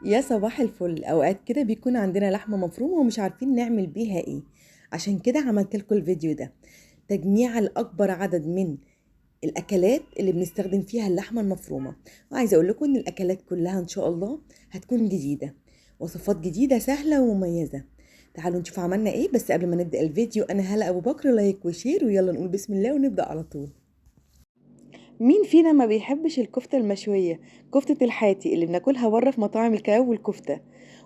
يا صباح الفل. اوقات كده بيكون عندنا لحمة مفرومة ومش عارفين نعمل بيها ايه. عشان كده عملت لكم الفيديو ده، تجميع الاكبر عدد من الاكلات اللي بنستخدم فيها اللحمة المفرومة. وعايزة اقول لكم ان الاكلات كلها ان شاء الله هتكون جديدة، وصفات جديدة سهلة ومميزة. تعالوا نشوف عملنا ايه. بس قبل ما نبدأ الفيديو، انا هلا ابو بكر، لايك وشير، ويلا نقول بسم الله ونبدأ على طول. مين فينا ما بيحبش الكفتة المشوية؟ كفتة الحاتي اللي بناكلها بره في مطاعم الكباب والكفتة،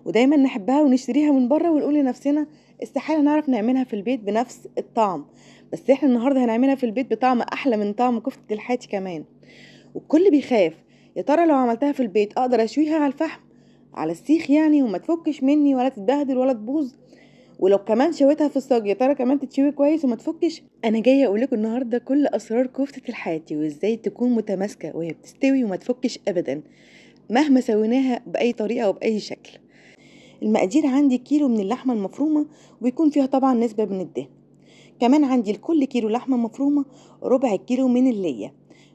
ودايما نحبها ونشتريها من بره ونقول لنفسنا استحالة نعرف نعملها في البيت بنفس الطعم. بس احنا النهاردة هنعملها في البيت بطعم احلى من طعم كفتة الحاتي كمان. والكل بيخاف، يا ترى لو عملتها في البيت اقدر اشويها على الفحم، على السيخ يعني، وما تفكش مني ولا تتبهدل ولا تبوظ؟ ولو كمان شويتها في الصاج يا ترى كمان تتشوي كويس وما تفكش؟ انا جايه اقول لكم النهارده كل اسرار كفته الحاتي، وازاي تكون متماسكه وهي بتستوي وما تفكش ابدا مهما سويناها باي طريقه او باي شكل. المقادير عندي كيلو من اللحمه المفرومه، وبيكون فيها طبعا نسبه من الدهن. كمان عندي لكل كيلو لحمه مفرومه ربع كيلو من الليه،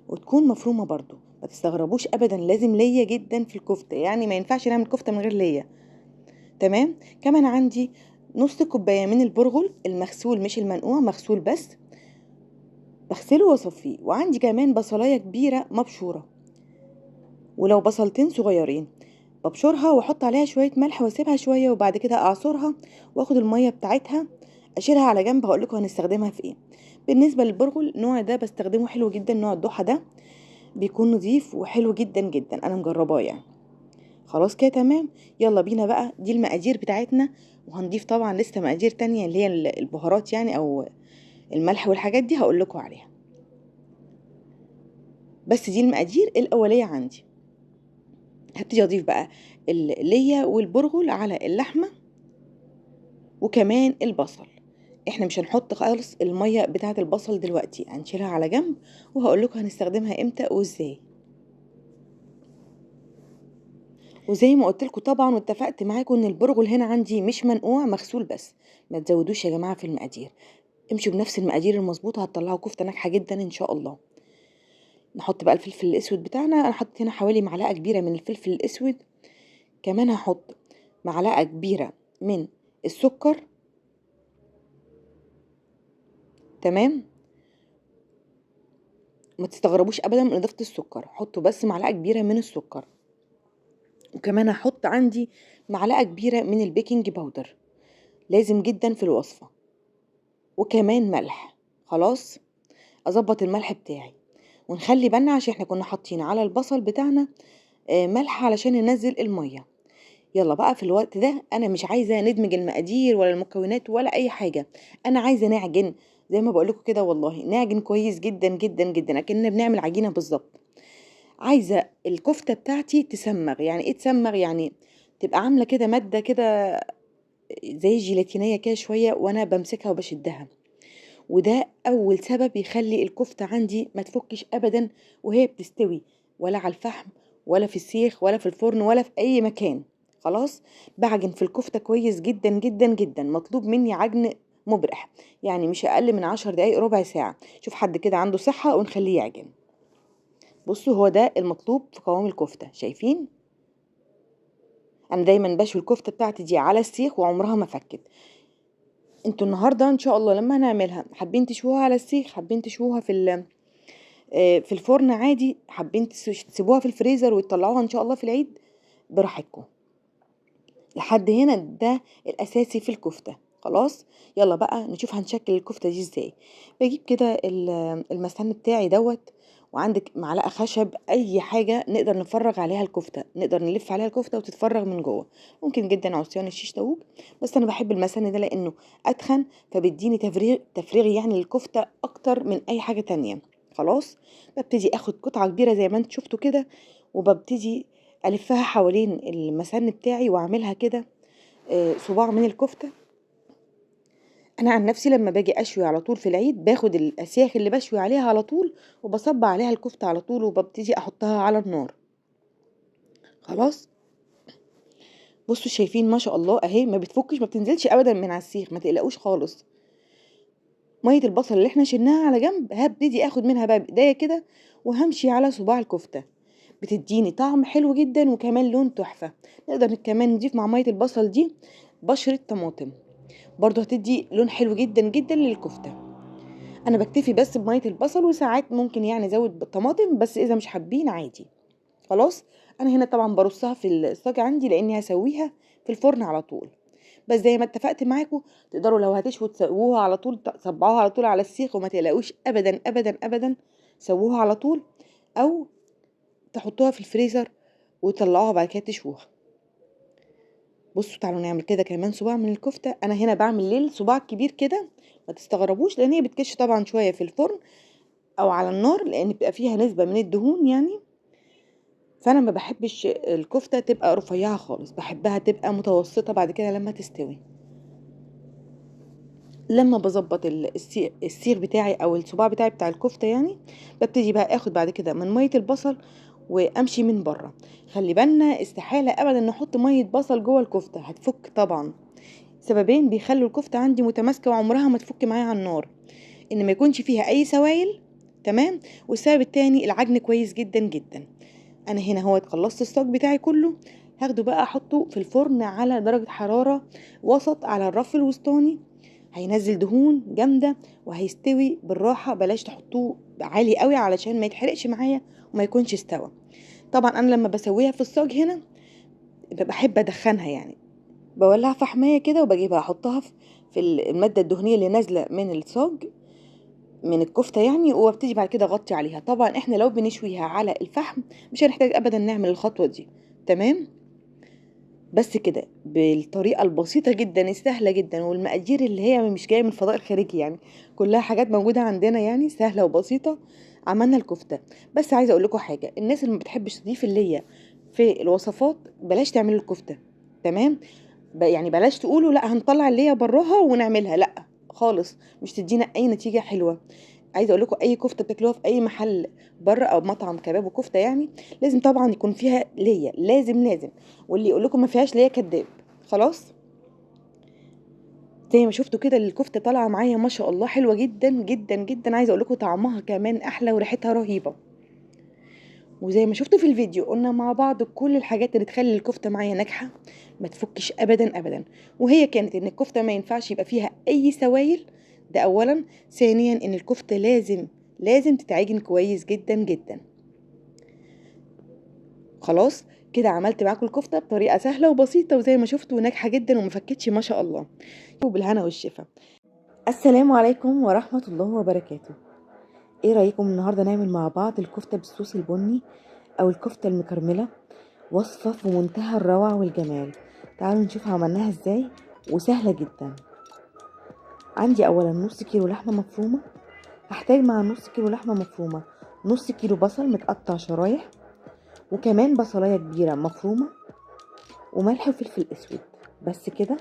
وتكون مفرومه برضو. ما تستغربوش ابدا، لازم ليا جدا في الكفته، يعني ما ينفعش نعمل كفته من غير ليا. تمام. كمان عندي نص كوباية من البرغل المغسول، مش المنقوع، مغسول بس، بغسله واصفيه. وعندي كمان بصلاية كبيرة مبشورة، ولو بصلتين صغيرين ببشرها واحط عليها شوية ملح واسيبها شوية، وبعد كده اعصرها واخد المية بتاعتها اشيلها على جنب. هقولكوا هنستخدمها في ايه. بالنسبة للبرغل، النوع ده بستخدمه حلو جدا، نوع الضحى ده بيكون نظيف وحلو جدا جدا، انا مجرباه يعني. خلاص كده تمام. يلا بينا بقى، دي المقادير بتاعتنا. وهنضيف طبعا لسه مقادير تانية اللي هي البهارات يعني، او الملح والحاجات دي هقول لكم عليها. بس دي المقادير الاوليه عندي. هبتدي اضيف بقى اللية والبرغل على اللحمه، وكمان البصل. احنا مش هنحط خالص الميه بتاعه البصل دلوقتي، هنشيلها على جنب، وهقول لكم هنستخدمها امتى وازاي. وزي ما قلت لكم طبعا واتفقت معاكم ان البرغل هنا عندي مش منقوع، مغسول بس. ما تزودوش يا جماعه في المقادير، امشوا بنفس المقادير المظبوطه، هتطلعوا كفته ناجحه جدا ان شاء الله. نحط بقى الفلفل الاسود بتاعنا. انا حطيت هنا حوالي معلقه كبيره من الفلفل الاسود. كمان هحط معلقه كبيره من السكر. تمام. ما تستغربوش ابدا من اضافه السكر، حطوا بس معلقه كبيره من السكر. وكمان هحط عندي معلقه كبيره من البيكنج باودر، لازم جدا في الوصفه. وكمان ملح. خلاص، اظبط الملح بتاعي. ونخلي بالنا عشان احنا كنا حاطين على البصل بتاعنا ملح علشان ننزل الميه. يلا بقى، في الوقت ده انا مش عايزه ندمج المقادير ولا المكونات ولا اي حاجه، انا عايزه نعجن. زي ما بقول لكم كده، والله نعجن كويس جدا جدا جدا، اكننا بنعمل عجينه بالظبط. عايزه الكفته بتاعتي تسمغ. يعني ايه تسمغ؟ يعني تبقى عامله كده ماده كده زي الجيلاتينيه كده شويه وانا بمسكها وبشدها. وده اول سبب يخلي الكفته عندي ما تفكش ابدا وهي بتستوي، ولا على الفحم ولا في السيخ ولا في الفرن ولا في اي مكان. خلاص. بعجن في الكفته كويس جدا جدا جدا، مطلوب مني عجن مبرح، يعني مش اقل من 10 دقايق ربع ساعه. شوف حد كده عنده صحه ونخليه يعجن. بصوا، هو ده المطلوب في قوام الكفته، شايفين؟ انا دايما بشوي الكفته بتاعتي دي على السيخ وعمرها ما فكت. انتوا النهارده ان شاء الله لما هنعملها، حابين تشووها على السيخ، حابين تشووها في الفرن عادي، حابين تسيبوها في الفريزر وتطلعوها ان شاء الله في العيد، براحتكم. لحد هنا ده الاساسي في الكفته. خلاص. يلا بقى نشوف هنشكل الكفته دي ازاي. بجيب كده المسن بتاعي دوت، وعندك معلقه خشب، اي حاجه نقدر نفرغ عليها الكفته، نقدر نلف عليها الكفته وتتفرغ من جوه. ممكن جدا عصيان الشيش طاووق، بس انا بحب المسن ده لانه اتخن، فبيديني تفريغ يعني للكفته اكتر من اي حاجه تانية. خلاص. ببتدي اخد قطعه كبيره زي ما انت شفتوا كده، وببتدي الفها حوالين المسن بتاعي واعملها كده صباع من الكفته. انا عن نفسي لما باجي اشوي على طول في العيد، باخد الاسياخ اللي بشوي عليها على طول وبصب عليها الكفته على طول، وببتدي احطها على النار. خلاص. بصوا شايفين ما شاء الله اهي، ما بتفكش، ما بتنزلش ابدا من على السيخ، ما تقلقوش خالص. ميه البصل اللي احنا شلناها على جنب، هبتدي اخد منها بقى بايديا كده وهمشي على صباع الكفته. بتديني طعم حلو جدا وكمان لون تحفة. نقدر كمان نضيف مع مية البصل دي بشرة طماطم، برضو هتدي لون حلو جدا جدا للكفتة. انا بكتفي بس بمية البصل، وساعات ممكن يعني ازود بالطماطم، بس اذا مش حابين عادي. خلاص. انا هنا طبعا برصها في الصاج عندي لاني هسويها في الفرن على طول. بس زي ما اتفقت معاكم، تقدروا لو هتشووا تسووها على طول، تصبعوها على طول على السيخ وما تقلقوش ابدا ابدا ابدا، سووها على طول، او تحطوها في الفريزر وتطلعوها بعد كده تشووها. بصوا تعالوا نعمل كده كمان صباع من الكفته. انا هنا بعمل ليه صباع كبير كده، ما تستغربوش، لان هي بتكش طبعا شويه في الفرن او على النار، لان بيبقى فيها نسبه من الدهون يعني. فانا ما بحبش الكفته تبقى رفيعه خالص، بحبها تبقى متوسطه بعد كده لما تستوي. لما بظبط السيخ بتاعي او الصباع بتاعي بتاع الكفته يعني، ببتدي بقى اخد بعد كده من ميه البصل وامشي من بره. خلي بالنا استحاله ابدا نحط ميه بصل جوه الكفته، هتفك طبعا. سببين بيخلوا الكفته عندي متماسكه وعمرها ما تفك معايا على النار: ان ما يكونش فيها اي سوائل، تمام، والسبب التاني العجن كويس جدا جدا. انا هنا هو خلصت الصاج بتاعي كله، هاخده بقى احطه في الفرن على درجه حراره وسط على الرف الوسطاني. هينزل دهون جامده وهيستوي بالراحه، بلاش تحطوه عالي قوي علشان ما يتحرقش معايا وما يكونش استوى. طبعا انا لما بسويها في الصاج هنا بحب ادخنها يعني، بولع فحمايه كده وبجيبها احطها في الماده الدهنيه اللي نازله من الصاج من الكفته يعني، وابتدي بعد كده اغطي عليها. طبعا احنا لو بنشويها على الفحم مش هنحتاج ابدا نعمل الخطوه دي. تمام. بس كده بالطريقه البسيطه جدا السهله جدا، والمقادير اللي هي مش جايه من الفضاء الخارجي يعني، كلها حاجات موجوده عندنا يعني سهله وبسيطه، عملنا الكفته. بس عايزه اقول لكم حاجه: الناس اللي ما بتحبش تضيف اللي في الوصفات بلاش تعملوا الكفته. تمام. يعني بلاش تقولوا لا هنطلع اللي براها ونعملها، لا خالص، مش تدينا اي نتيجه حلوه. عايزه اقول لكم اي كفته بتاكلوها في اي محل بره او مطعم كباب وكفته يعني، لازم طبعا يكون فيها ليا، لازم لازم. واللي يقول لكم ما فيهاش ليا كداب. خلاص. زي ما شفتوا كده الكفته طالعه معايا ما شاء الله حلوه جدا جدا جدا. عايزه اقول لكم طعمها كمان احلى وريحتها رهيبه. وزي ما شفتوا في الفيديو قلنا مع بعض كل الحاجات اللي تخلي الكفته معايا ناجحه، ما تفكش ابدا ابدا. وهي كانت ان الكفته ما ينفعش يبقى فيها اي سوائل، ده اولا. ثانيا ان الكفته لازم تتعجن كويس جدا جدا. خلاص كده عملت معاكم الكفته بطريقه سهله وبسيطه، وزي ما شفتوا ناجحه جدا وما فكتش ما شاء الله. وبالهنا والشفا. السلام عليكم ورحمه الله وبركاته. ايه رايكم النهارده نعمل مع بعض الكفته بالصوص البني او الكفته المكرمله؟ وصفه في منتهى الروعه والجمال. تعالوا نشوف عملناها ازاي، وسهله جدا. عندي اولا نص كيلو لحمه مفرومه. هحتاج مع نص كيلو لحمه مفرومه نص كيلو بصل متقطع شرايح، وكمان بصلايه كبيره مفرومه، وملح وفلفل اسود. بس كده.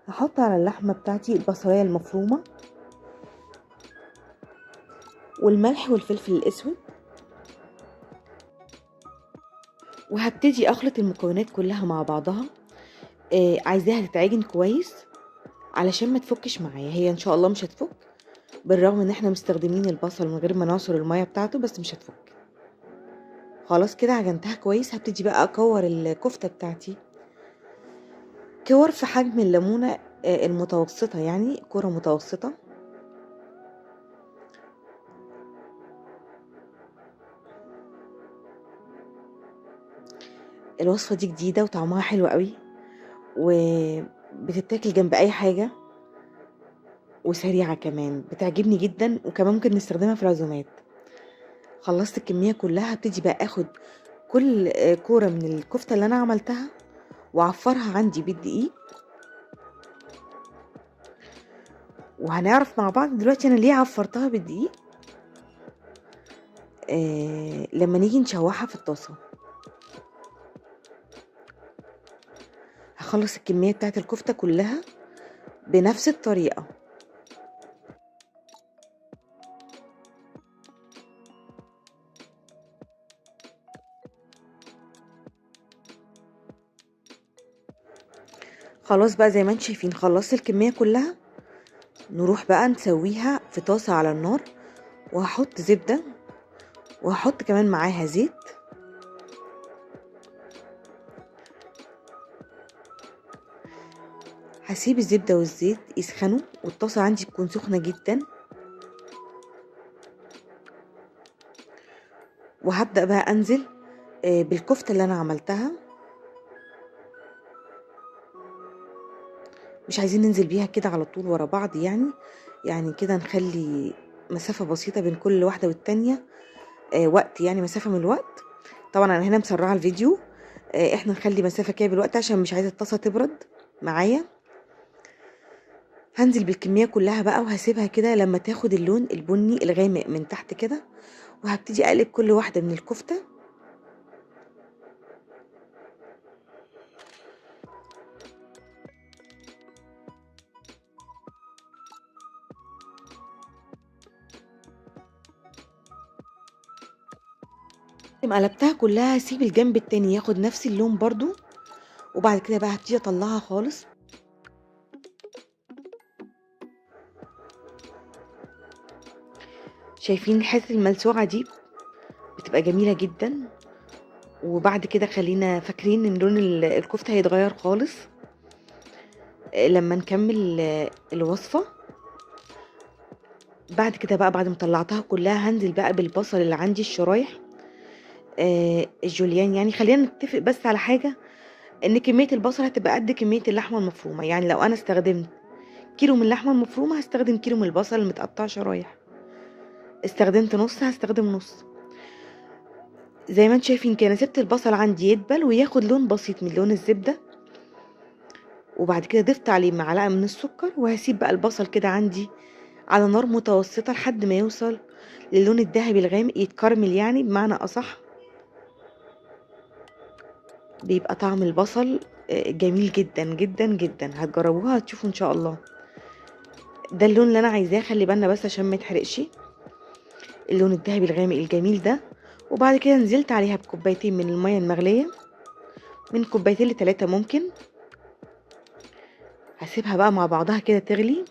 هحط على اللحمه بتاعتي البصلايه المفرومه والملح والفلفل الاسود، وهبتدي اخلط المكونات كلها مع بعضها. عايزاها تتعجن كويس علشان ما تفكش معايا. هي ان شاء الله مش هتفك، بالرغم ان احنا مستخدمين البصل من غير ما نعصر الميه بتاعته، بس مش هتفك. خلاص كده عجنتها كويس. هبتدي بقى اكور الكفته بتاعتي كور في حجم الليمونه المتوسطه، يعني كره متوسطه. الوصفه دي جديده وطعمها حلو قوي، وبتتاكل جنب اي حاجه، وسريعه كمان، بتعجبني جدا، وكمان ممكن نستخدمها في العزومات. خلصت الكميه كلها. هبتدي بقى اخد كل كوره من الكفته اللي انا عملتها وعفرها عندي بالدقيق. وهنعرف مع بعض دلوقتي انا ليه عفرتها بالدقيق لما نيجي نشوحها في الطاسه. هخلص الكميه بتاعت الكفته كلها بنفس الطريقه. خلاص بقى زي ما انتم شايفين خلصت الكميه كلها. نروح بقى نسويها في طاسه على النار، وهحط زبده، وهحط كمان معاها زيت، هسيب الزبدة والزيت يسخنوا والطاسة عندي تكون سخنة جدا، وهبدأ بقى انزل بالكفتة اللي انا عملتها. مش عايزين ننزل بيها كده على طول ورا بعض، يعني كده نخلي مسافة بسيطة بين كل واحدة والتانية، وقت يعني مسافة من الوقت. طبعا انا هنا مسرعة الفيديو، احنا نخلي مسافة كده بالوقت عشان مش عايزة الطاسة تبرد معايا. هنزل بالكمية كلها بقى وهسيبها كده لما تاخد اللون البني الغامق من تحت كده، وهبتدي اقلب كل واحدة من الكفتة. لما قلبتها كلها هسيب الجنب التاني ياخد نفس اللون برضو، وبعد كده بقى هبتدي اطلعها خالص. شايفين الحتة الملسوعة دي بتبقى جميلة جدا. وبعد كده خلينا فاكرين ان لون الكفتة هيتغير خالص لما نكمل الوصفة. بعد كده بقى بعد ما طلعتها كلها هنزل بقى بالبصل اللي عندي الشرايح الجوليان. يعني خلينا نتفق بس على حاجة، ان كمية البصل هتبقى قد كمية اللحمة المفرومة. يعني لو انا استخدمت كيلو من اللحمة المفرومة هستخدم كيلو من البصل المتقطع شرايح، استخدمت نص هستخدم نص. زي ما انتم شايفين كده سبت البصل عندي يدبل وياخد لون بسيط من لون الزبدة، وبعد كده ضفت عليه معلقة من السكر، وهسيب بقى البصل كده عندي على نار متوسطة لحد ما يوصل للون الذهبي الغامق، يتكرمل يعني بمعنى أصح. بيبقى طعم البصل جميل جدا جدا جدا، هتجربوها هتشوفوا ان شاء الله. ده اللون اللي انا عايزاه، خلي بالنا بس عشان ما يتحرقش، اللون الذهبي الغامق الجميل ده. وبعد كده نزلت عليها بكوبايتين من المية المغلية، من كوبايتين ل3 ممكن. هسيبها بقى مع بعضها كده تغلي.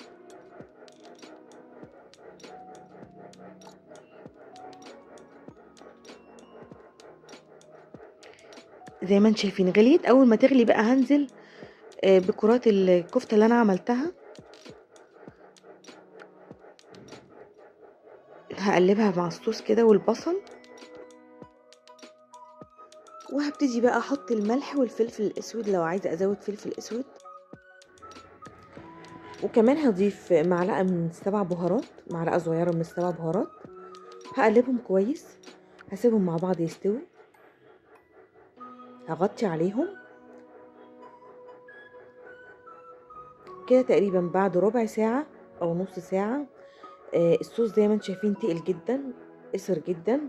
زي ما انتم شايفين غليت. اول ما تغلي بقى هنزل بكرات الكفتة اللي انا عملتها، هقلبها مع الصوص كده والبصل، وهبتدي بقى احط الملح والفلفل الاسود لو عايزه ازود فلفل اسود، وكمان هضيف معلقه من السبع بهارات، معلقه صغيره من السبع بهارات. هقلبهم كويس، هسيبهم مع بعض يستووا، هغطي عليهم كده تقريبا بعد ربع ساعه او نص ساعه. الصوص زي ما انتم شايفين تقل جدا، قصر جدا،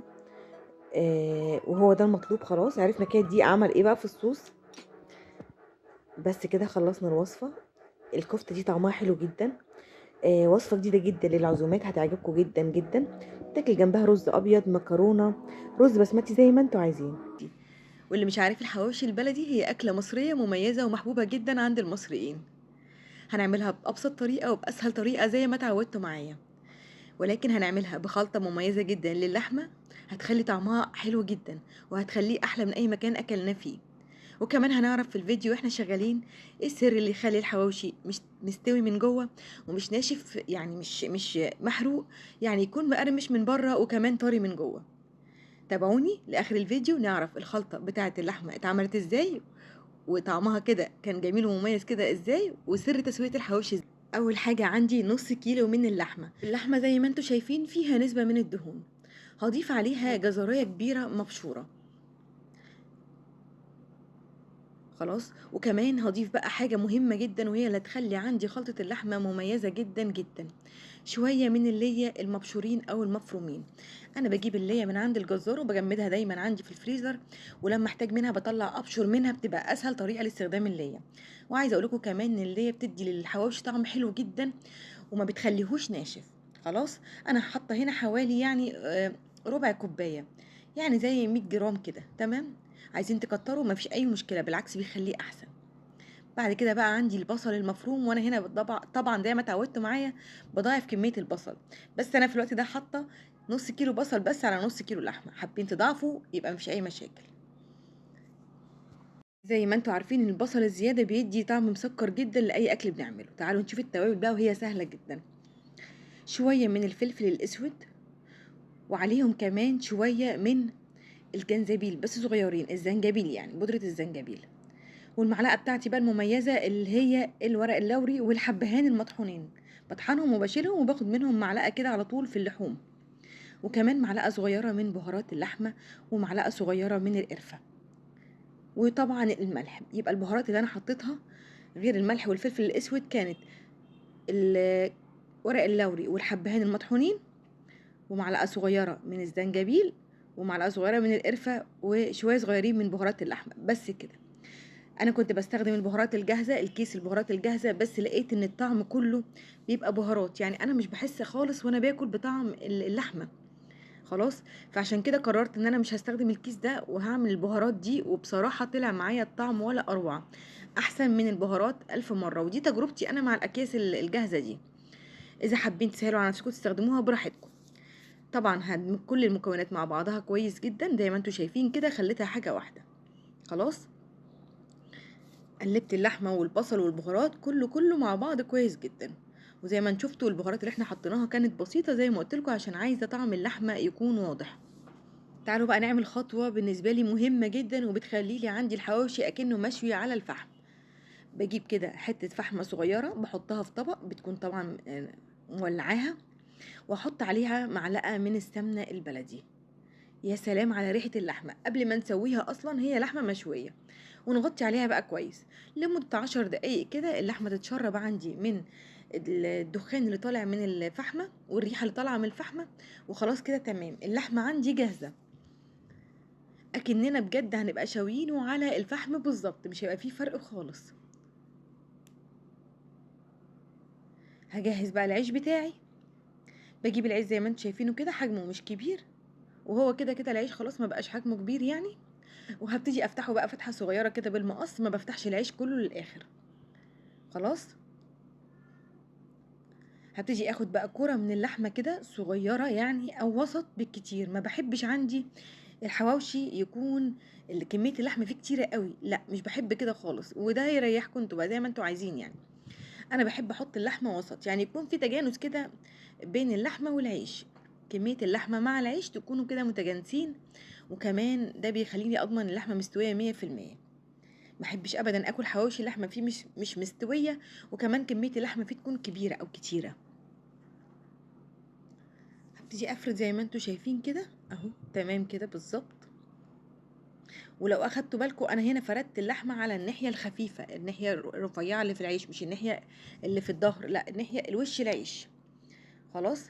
وهو ده المطلوب. خلاص عرفنا كده دي عمل ايه بقى في الصوص. بس كده خلصنا الوصفه. الكفته دي طعمها حلو جدا، وصفه جديده جدا للعزومات، هتعجبكم جدا جدا. تاكل جنبها رز ابيض، مكرونه، رز بسمتي، زي ما انتوا عايزين. واللي مش عارف، الحواوشي البلدي هي أكلة مصرية مميزة ومحبوبة جدا عند المصريين. هنعملها بأبسط طريقة وبأسهل طريقة زي ما اتعودتوا معايا، ولكن هنعملها بخلطة مميزة جدا للحمة، هتخلي طعمها حلو جدا وهتخليه أحلى من أي مكان أكلنا فيه. وكمان هنعرف في الفيديو واحنا شغالين ايه السر اللي يخلي الحواوشي مش مستوي من جوه ومش ناشف، يعني مش محروق، يعني يكون مقرمش من بره وكمان طري من جوه. تابعوني لاخر الفيديو نعرف الخلطه بتاعه اللحمه اتعملت ازاي، وطعمها كده كان جميل ومميز كده ازاي، وسر تسويه الحواوشي ازاي. اول حاجه عندي نص كيلو من اللحمه زي ما انتم شايفين فيها نسبه من الدهون. هضيف عليها جزرية كبيره مبشوره. خلاص. وكمان هضيف بقى حاجة مهمة جدا وهي اللي تخلي عندي خلطة اللحمة مميزة جدا جدا، شوية من اللية المبشورين أو المفرومين. أنا بجيب اللية من عند الجزار وبجمدها دايما عندي في الفريزر، ولما احتاج منها بطلع أبشر منها، بتبقى أسهل طريقة لاستخدام اللية. وعايزة أقولكم كمان إن اللية بتدي للحواوشي طعم حلو جدا وما بتخليهوش ناشف. خلاص. أنا حاطة هنا حوالي يعني ربع كوباية، يعني زي 100 جرام كده. تمام. عايزين تكتروا مفيش اي مشكله، بالعكس بيخليه احسن. بعد كده بقى عندي البصل المفروم، وانا هنا طبعا زي ما اتعودتوا معايا بضاعف كميه البصل، بس انا في الوقت ده حاطه نص كيلو بصل بس على نص كيلو لحمه. حابين تضاعفوا يبقى مفيش اي مشاكل. زي ما انتوا عارفين البصل الزيادة بيدي طعم مسكر جدا لأي أكل بنعمله. تعالوا نشوف التوابل بقى وهي سهلة جدا. شوية من الفلفل الأسود، وعليهم كمان شوية من الجنزبيل بس صغيرين، الزنجبيل يعني بودرة الزنجبيل. والمعلقة بتاعتي بقى المميزة اللي هي الورق اللوري والحبهان المطحونين، بطحنهم وبشيلهم وباخد منهم معلقة كده على طول في اللحوم. وكمان معلقة صغيرة من بهارات اللحمة، ومعلقة صغيرة من القرفة، وطبعا الملح. يبقى البهارات اللي انا حطيتها غير الملح والفلفل الاسود كانت ورق اللوري والحبهان المطحونين، ومعلقة صغيرة من الزنجبيل، ومعلقة صغيرة من القرفة، وشوية صغيرين من بهارات اللحمة، بس كده. انا كنت بستخدم البهارات الجاهزة، الكيس البهارات الجاهزة، بس لقيت ان الطعم كله بيبقى بهارات، يعني انا مش بحس خالص وانا باكل بطعم اللحمة. خلاص، فعشان كده قررت ان انا مش هستخدم الكيس ده وهعمل البهارات دي، وبصراحة طلع معايا الطعم ولا اروع، احسن من البهارات الف مرة. ودي تجربتي انا مع الاكياس الجاهزة دي. اذا حابين تسهلوا على نفسكم تستخدموها براحتكم. طبعا هدمج كل المكونات مع بعضها كويس جدا زي ما انتوا شايفين كده، خليتها حاجة واحدة. خلاص، قلبت اللحمة والبصل والبهارات كله مع بعض كويس جدا. وزي ما انتوا شفتوا البهارات اللي احنا حطيناها كانت بسيطة زي ما قلت لكم، عشان عايزة طعم اللحمة يكون واضح. تعالوا بقى نعمل خطوة بالنسبة لي مهمة جدا، وبتخلي لي عندي الحواوشي أكنه مشوي على الفحم. بجيب كده حتة فحمة صغيرة بحطها في طبق، بتكون طبعا مولعاها، واحط عليها معلقة من السمنة البلدي. يا سلام على ريحة اللحمة قبل ما نسويها، أصلا هي لحمة مشوية. ونغطي عليها بقى كويس لمدة 10 دقايق كده، اللحمة تتشرب عندي من الدخان اللي طالع من الفحمة والريحة اللي طالعة من الفحمة. وخلاص كده تمام، اللحمة عندي جاهزة، اكننا بجد هنبقى شاويينه على الفحم بالظبط، مش هيبقى فيه فرق خالص. هجهز بقى العيش بتاعي. بجيب العيش زي ما انتم شايفينه كده، حجمه مش كبير، وهو كده كده العيش خلاص ما بقاش حجمه كبير يعني. وهبتدي افتحه بقى فتحه صغيره كده بالمقص، ما بفتحش العيش كله للاخر. خلاص، هبتدي اخد بقى كرة من اللحمه كده صغيره يعني، او وسط بالكتير. ما بحبش عندي الحواوشي يكون كميه اللحمه فيه كتيره قوي، لا مش بحب كده خالص، وده يريحكم انتوا بقى زي ما انتوا عايزين يعني. انا بحب احط اللحمه وسط، يعني يكون في تجانس كده بين اللحمه والعيش، كميه اللحمه مع العيش تكونوا كده متجانسين. وكمان ده بيخليني اضمن اللحمه مستويه 100%. ما احبش ابدا اكل حواوشي اللحمه فيه مش مستويه، وكمان كميه اللحمه فيه تكون كبيره او كتيره. هبتدي افرد زي ما انتوا شايفين كده اهو، تمام كده بالظبط. ولو اخدتوا بالكم انا هنا فردت اللحمه على الناحيه الخفيفه، الناحيه الرفيعه اللي في العيش، مش الناحيه اللي في الظهر، لا الناحيه الوش العيش. خلاص،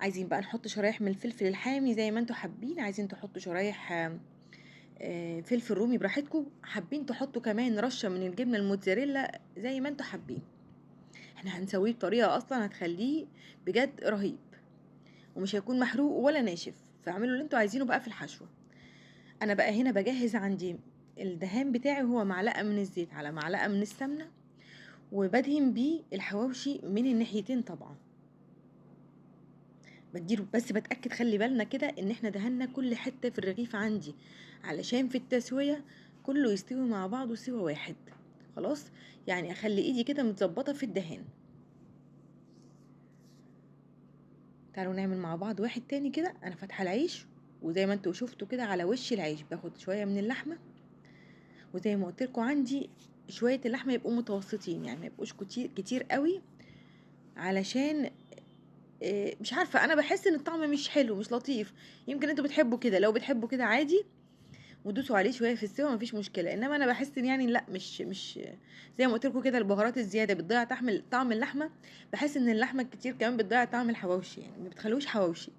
عايزين بقى نحط شرايح من الفلفل الحامي زي ما انتوا حابين، عايزين تحطوا شرايح فلفل رومي براحتكم، حابين تحطوا كمان رشة من الجبنة الموتزاريلا زي ما انتوا حابين. احنا هنسويه بطريقة اصلا هتخليه بجد رهيب، ومش هيكون محروق ولا ناشف، فاعملوا اللي انتوا عايزينه بقى في الحشوة. انا بقى هنا بجهز عندي الدهان بتاعي، هو معلقة من الزيت على معلقة من السمنة، وبدهن بيه الحواوشي من الناحيتين طبعا. بديله بس بتأكد، خلي بالنا كده ان احنا دهنا كل حتة في الرغيف عندي، علشان في التسوية كله يستوي مع بعضه سوا واحد. خلاص، يعني اخلي ايدي كده متظبطة في الدهان. تعالوا نعمل مع بعض واحد تاني كده. انا فاتحة العيش، وزي ما انتوا شفتوا كده على وش العيش باخد شوية من اللحمة، وزي ما قلت لكم عندي شوية اللحمة يبقوا متوسطين، يعني ما يبقوش كتير كتير قوي، علشان مش عارفة، انا بحس ان الطعم مش حلو مش لطيف. يمكن انتوا بتحبوا كده، لو بتحبوا كده عادي ودوسوا عليه شويه في السوا مفيش مشكله، انما انا بحس ان يعني لا، مش زي ما قلت لكم كده، البهارات الزياده بتضيع طعم اللحمه. بحس ان اللحمه الكتير كمان بتضيع طعم الحواوشي، يعني ما بتخلوش حواوشي.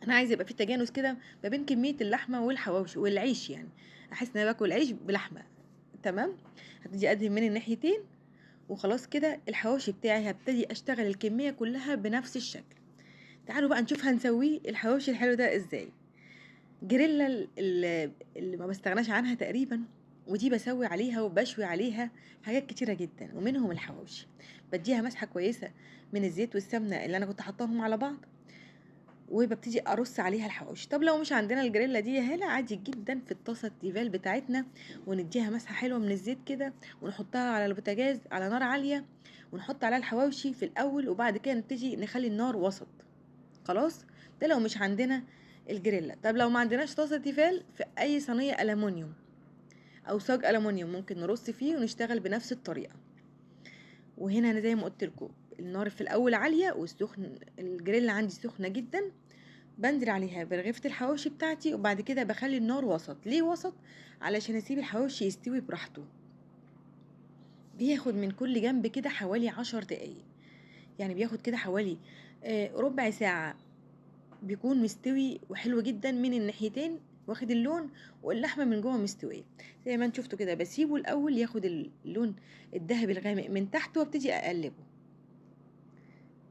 انا عايزه يبقى في تجانس كده ما بين كميه اللحمه والحواوشي والعيش، يعني احس ان انا باكل عيش بلحمه. تمام، هبتدي ادهن من الناحيتين، وخلاص كده الحواوشي بتاعي هبتدي اشتغل الكميه كلها بنفس الشكل. تعالوا بقى نشوف هنسويه الحواوشي الحلو ده ازاي. جريلا اللي ما بستغناش عنها تقريبا، ودي بسوي عليها وبشوي عليها حاجات كتيرة جدا، ومنهم الحواوشي. بديها مسحة كويسة من الزيت والسمنة اللي انا كنت حطاهم على بعض، وببتدي ارص عليها الحواوشي. طب لو مش عندنا الجريلا دي يا هاله، عادي جدا في الطاسه التيفال بتاعتنا، ونديها مسحه حلوه من الزيت كده، ونحطها على البوتاجاز على نار عاليه، ونحط عليها الحواوشي في الاول، وبعد كده نبتدي نخلي النار وسط. خلاص، ده لو مش عندنا الجريلا. طب لو ما عندناش طاسه تيفال، في اي صينيه الومنيوم او صاج الومنيوم ممكن نرص فيه ونشتغل بنفس الطريقه. وهنا انا زي ما قلت لكم، النار في الاول عاليه والسخن، الجريلا عندي سخنه جدا، بنزل عليها برغيفة الحواوشي بتاعتي، وبعد كده بخلي النار وسط. ليه وسط؟ علشان اسيب الحواوشي يستوي براحته. بياخد من كل جنب كده حوالي 10 دقايق، يعني بياخد كده حوالي ربع ساعة، بيكون مستوي وحلو جدا من الناحيتين، واخد اللون، واللحمة من جوه مستوية زي ما انت شفتوا كده. بسيبه الاول ياخد اللون الذهبي الغامق من تحت، وابتدي اقلبه.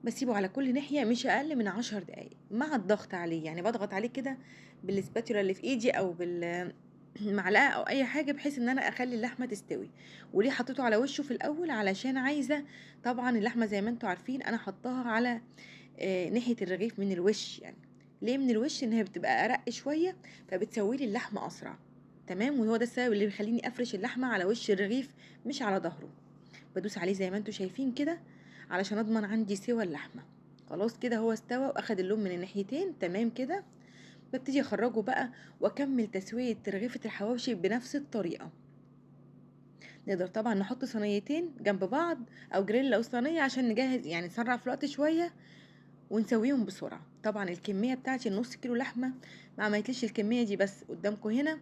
بسيبه على كل ناحية مش أقل من 10 دقايق مع الضغط عليه، يعني بضغط عليه كده بالسباتولا اللي في ايدي او بالمعلقة او اي حاجة، بحيث ان انا اخلي اللحمة تستوي. وليه حطيته على وشه في الاول؟ علشان عايزة، طبعا اللحمة زي ما انتوا عارفين انا حطاها على ناحية الرغيف من الوش. يعني ليه من الوش؟ ان هي بتبقى ارق شوية، فبتسوي لي اللحمة اسرع. تمام، وهو ده السبب اللي بيخليني افرش اللحمة على وش الرغيف مش على ظهره. بدوس عليه زي ما انتوا شايفين كده، علشان اضمن عندي سوى اللحمه. خلاص كده هو استوى واخد اللون من الناحيتين، تمام كده. ببتدي اخرجه بقى واكمل تسويه رغيفه الحواوشي بنفس الطريقه. نقدر طبعا نحط صينيتين جنب بعض او جريل او صينيه عشان نجهز، يعني نسرع في الوقت شويه ونسويهم بسرعه. طبعا الكميه بتاعتي النص كيلو لحمه، ما عملتليش الكميه دي بس قدامكم هنا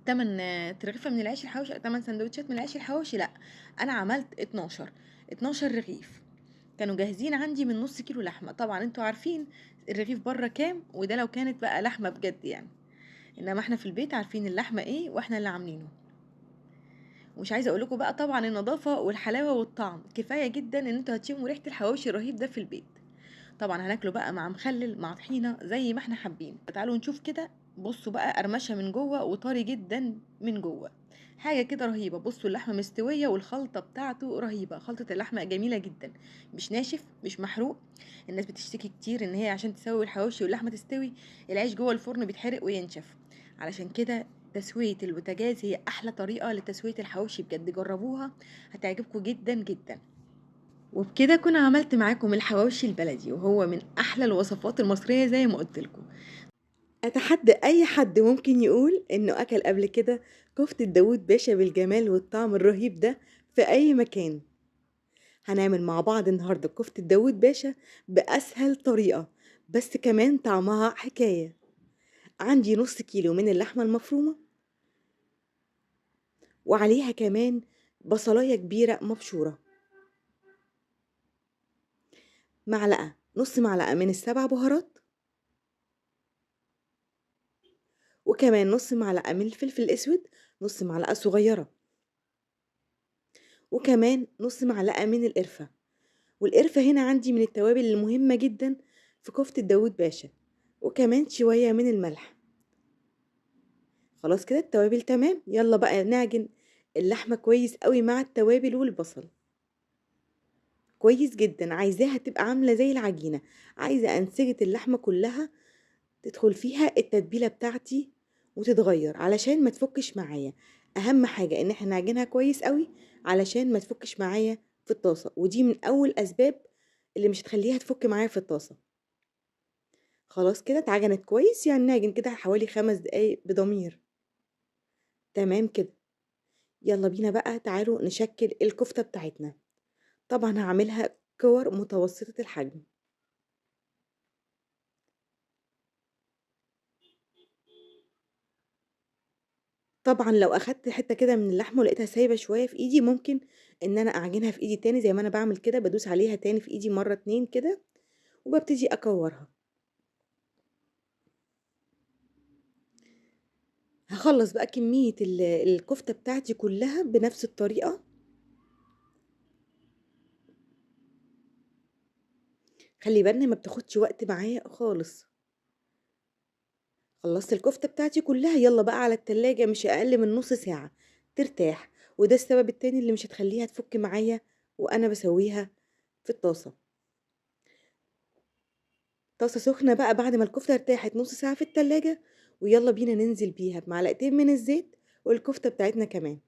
8 ترغيفه من العيش الحواوشي، 8 سندوتشات من العيش الحواوشي، لا، انا عملت 12 رغيف، كانوا جاهزين عندي من نص كيلو لحمه. طبعا انتوا عارفين الرغيف بره كام، وده لو كانت بقى لحمه بجد يعني، انما احنا في البيت عارفين اللحمه ايه واحنا اللي عاملينه. ومش عايزه اقول لكم بقى طبعا النظافه والحلاوه والطعم كفايه جدا ان انتوا هتشموا ريحه الحواوشي الرهيب ده في البيت. طبعا هناكله بقى مع مخلل مع طحينه زي ما احنا حابين. تعالوا نشوف كده. بصوا بقى، قرمشه من جوه وطري جدا من جوه، حاجه كده رهيبه. بصوا اللحمه مستويه والخلطه بتاعته رهيبه، خلطه اللحمه جميله جدا، مش ناشف مش محروق. الناس بتشتكي كتير ان هي عشان تسوي الحواوشي واللحمه تستوي العيش جوه الفرن بيتحرق وينشف. علشان كده تسويه البوتاجاز هي احلى طريقه لتسويه الحواوشي، بجد جربوها هتعجبكم جدا جدا. وبكده كنا عملت معاكم الحواوشي البلدي، وهو من احلى الوصفات المصريه زي ما قلت لكم. اتحدى اي حد ممكن يقول انه اكل قبل كده كفتة داوود باشا بالجمال والطعم الرهيب ده في اي مكان. هنعمل مع بعض النهاردة كفتة داوود باشا باسهل طريقة، بس كمان طعمها حكاية. عندي نص كيلو من اللحمة المفرومة، وعليها كمان بصلاية كبيرة مبشورة، معلقة نص معلقة من السبع بهارات، وكمان نص معلقة من الفلفل الأسود، نص معلقة صغيرة، وكمان نص معلقة من القرفة. والقرفة هنا عندي من التوابل المهمة جدا في كفتة داوود باشا، وكمان شوية من الملح. خلاص كده التوابل تمام، يلا بقى نعجن اللحمة كويس قوي مع التوابل والبصل كويس جدا. عايزاها تبقى عاملة زي العجينة، عايزة أنسجة اللحمة كلها تدخل فيها التتبيلة بتاعتي وتتغير علشان ما تفكش معايا. اهم حاجة ان احنا نعجنها كويس قوي علشان ما تفكش معايا في الطاسة، ودي من اول اسباب اللي مش هتخليها تفك معايا في الطاسة. خلاص كده اتعجنت كويس، يعني نعجن كده حوالي 5 دقايق بضمير. تمام كده، يلا بينا بقى تعالوا نشكل الكفتة بتاعتنا. طبعا هعملها كور متوسطة الحجم. طبعًا لو أخدت حتّة كده من اللحمة ولقيتها سايبة شوية في إيدي، ممكن إن أنا أعجنها في إيدي تاني زي ما أنا باعمل كده، بادوس عليها تاني في إيدي مرّة 2 كده، وبابتدي أكوّرها. هاخلّص بقى كمية الكفتة بتاعتي كلّها بنفس الطريقة. خلّي بالنا ما بتاخدش وقت معايا خالص. خلّصت الكفتة بتاعتي كلّها، يالّا بقى على التلاجة مش أقل من نُص ساعة ترتاح، وده السبب التاني اللي مش هتخلّيها تفُك معايا وأنا باسويها في الطاسة. طاسة سخنة بقى بعد ما الكفتة ارتاحت نص ساعة في التلاجة، ويلا بينا ننزل بيها بمعلقتين من الزيت والكفتة بتاعتنا كمان.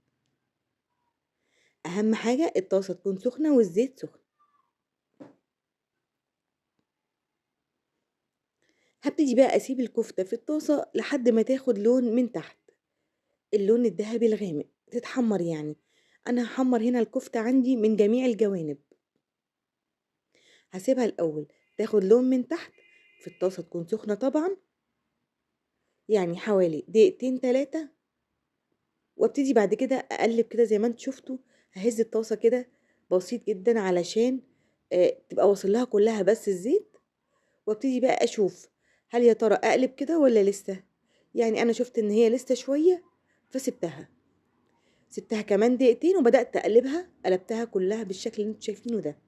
أهم حاجة الطاسة تكون سخنة والزيت سخن. هبتدي بقى أسيب الكفتة في الطاسة لحد ما تاخد لون من تحت، اللون الذهبي الغامق، تتحمر يعني. أنا هحمر هنا الكفتة عندي من جميع الجوانب. هسيبها الأول تاخد لون من تحت في الطاسة تكون سخنة طبعا، يعني حوالي دقيقتين تلاتة، وابتدي بعد كده اقلب كده زي ما انت شفتوا. ههز الطاسه كده بسيط جدا علشان تبقى واصل لها كلها بس الزيت، وابتدي بقى اشوف هل يا ترى اقلب كده ولا لسه. يعني انا شفت ان هي لسه شويه فسبتها، سبتها كمان دقيقتين وبدات اقلبها، قلبتها كلها بالشكل اللي انتوا شايفينه ده.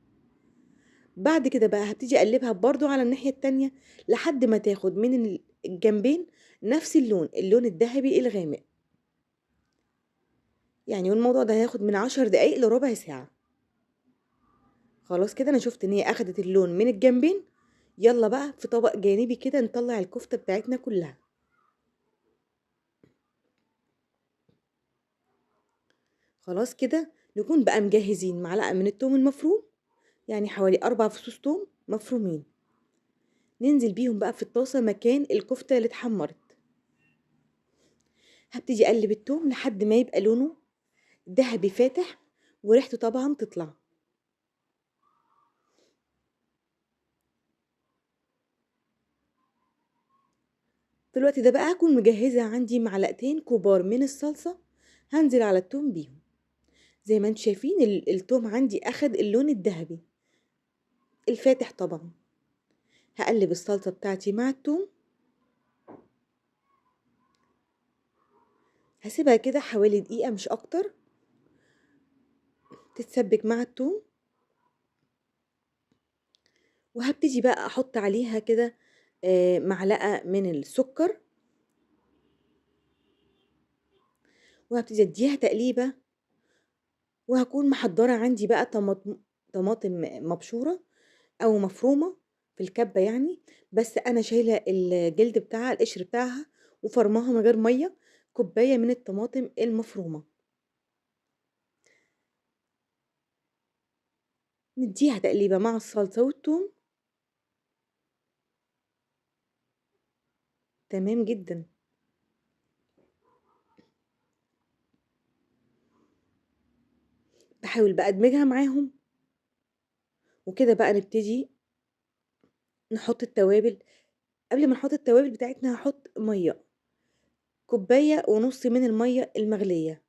بعد كده بقى هبتدي اقلبها برضو على الناحيه التانية لحد ما تاخد من الجنبين نفس اللون الذهبي الغامق. يعني والموضوع ده هياخد من 10 دقايق لربع ساعه. خلاص كده انا شفت ان هي اخدت اللون من الجنبين. يلا بقى في طبق جانبي كده نطلع الكفتة بتاعتنا كلها. خلاص كده نكون بقى مجهزين معلقة من التوم المفروم، يعني حوالي 4 فصوص توم مفرومين، ننزل بيهم بقى في الطاسة مكان الكفتة اللي اتحمرت. هبتدي اقلب التوم لحد ما يبقى لونه ذهبي فاتح وريحته طبعا تطلع. في الوقت ده بقى هكون مجهزة عندي معلقتين كبار من الصلصة، هنزل على التوم بيهم. زي ما انتم شايفين التوم عندي اخد اللون الذهبي الفاتح طبعا. هقلب الصلصة بتاعتي مع التوم، هسيبها كده حوالي دقيقة مش اكتر تتسبك مع التوم. وهبتدي بقى احط عليها كده معلقة من السكر، وهبتدي اديها تقليبة. وهكون محضرة عندي بقى طماطم مبشورة او مفرومة في الكبة يعني، بس انا شايلة الجلد بتاعها القشر بتاعها وفرماها من غير مية. كوباية من الطماطم المفرومة نديها تقليبة مع الصلصة والثوم. تمام جدا. باحاول بقى ادمجها معاهم، وكده بقى نبتدي نحط التوابل. قبل ما نحط التوابل بتاعتنا هحط ميه، كوبايه ونص من الميه المغليه.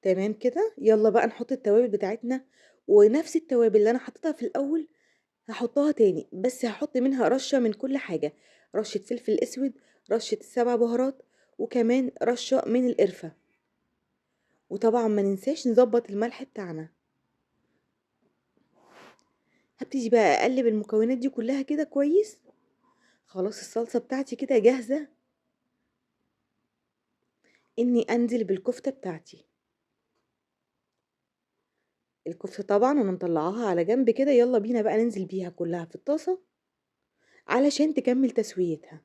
تمام كده. يلا بقى نحط التوابل بتاعتنا، ونفس التوابل اللي انا حطيتها في الاول هحطها تاني، بس هحط منها رشه من كل حاجه: رشه فلفل اسود، رشه السبع بهارات، وكمان رشه من القرفه. وطبعا ما ننساش نظبط الملح بتاعنا. هبتدي بقى اقلب المكونات دي كلها كده كويس. خلاص الصلصة بتاعتي كده جاهزة اني انزل بالكفتة بتاعتي. الكفتة طبعا انا مطلعاها على جنب كده، يلا بينا بقى ننزل بيها كلها في الطاسة علشان تكمل تسويتها.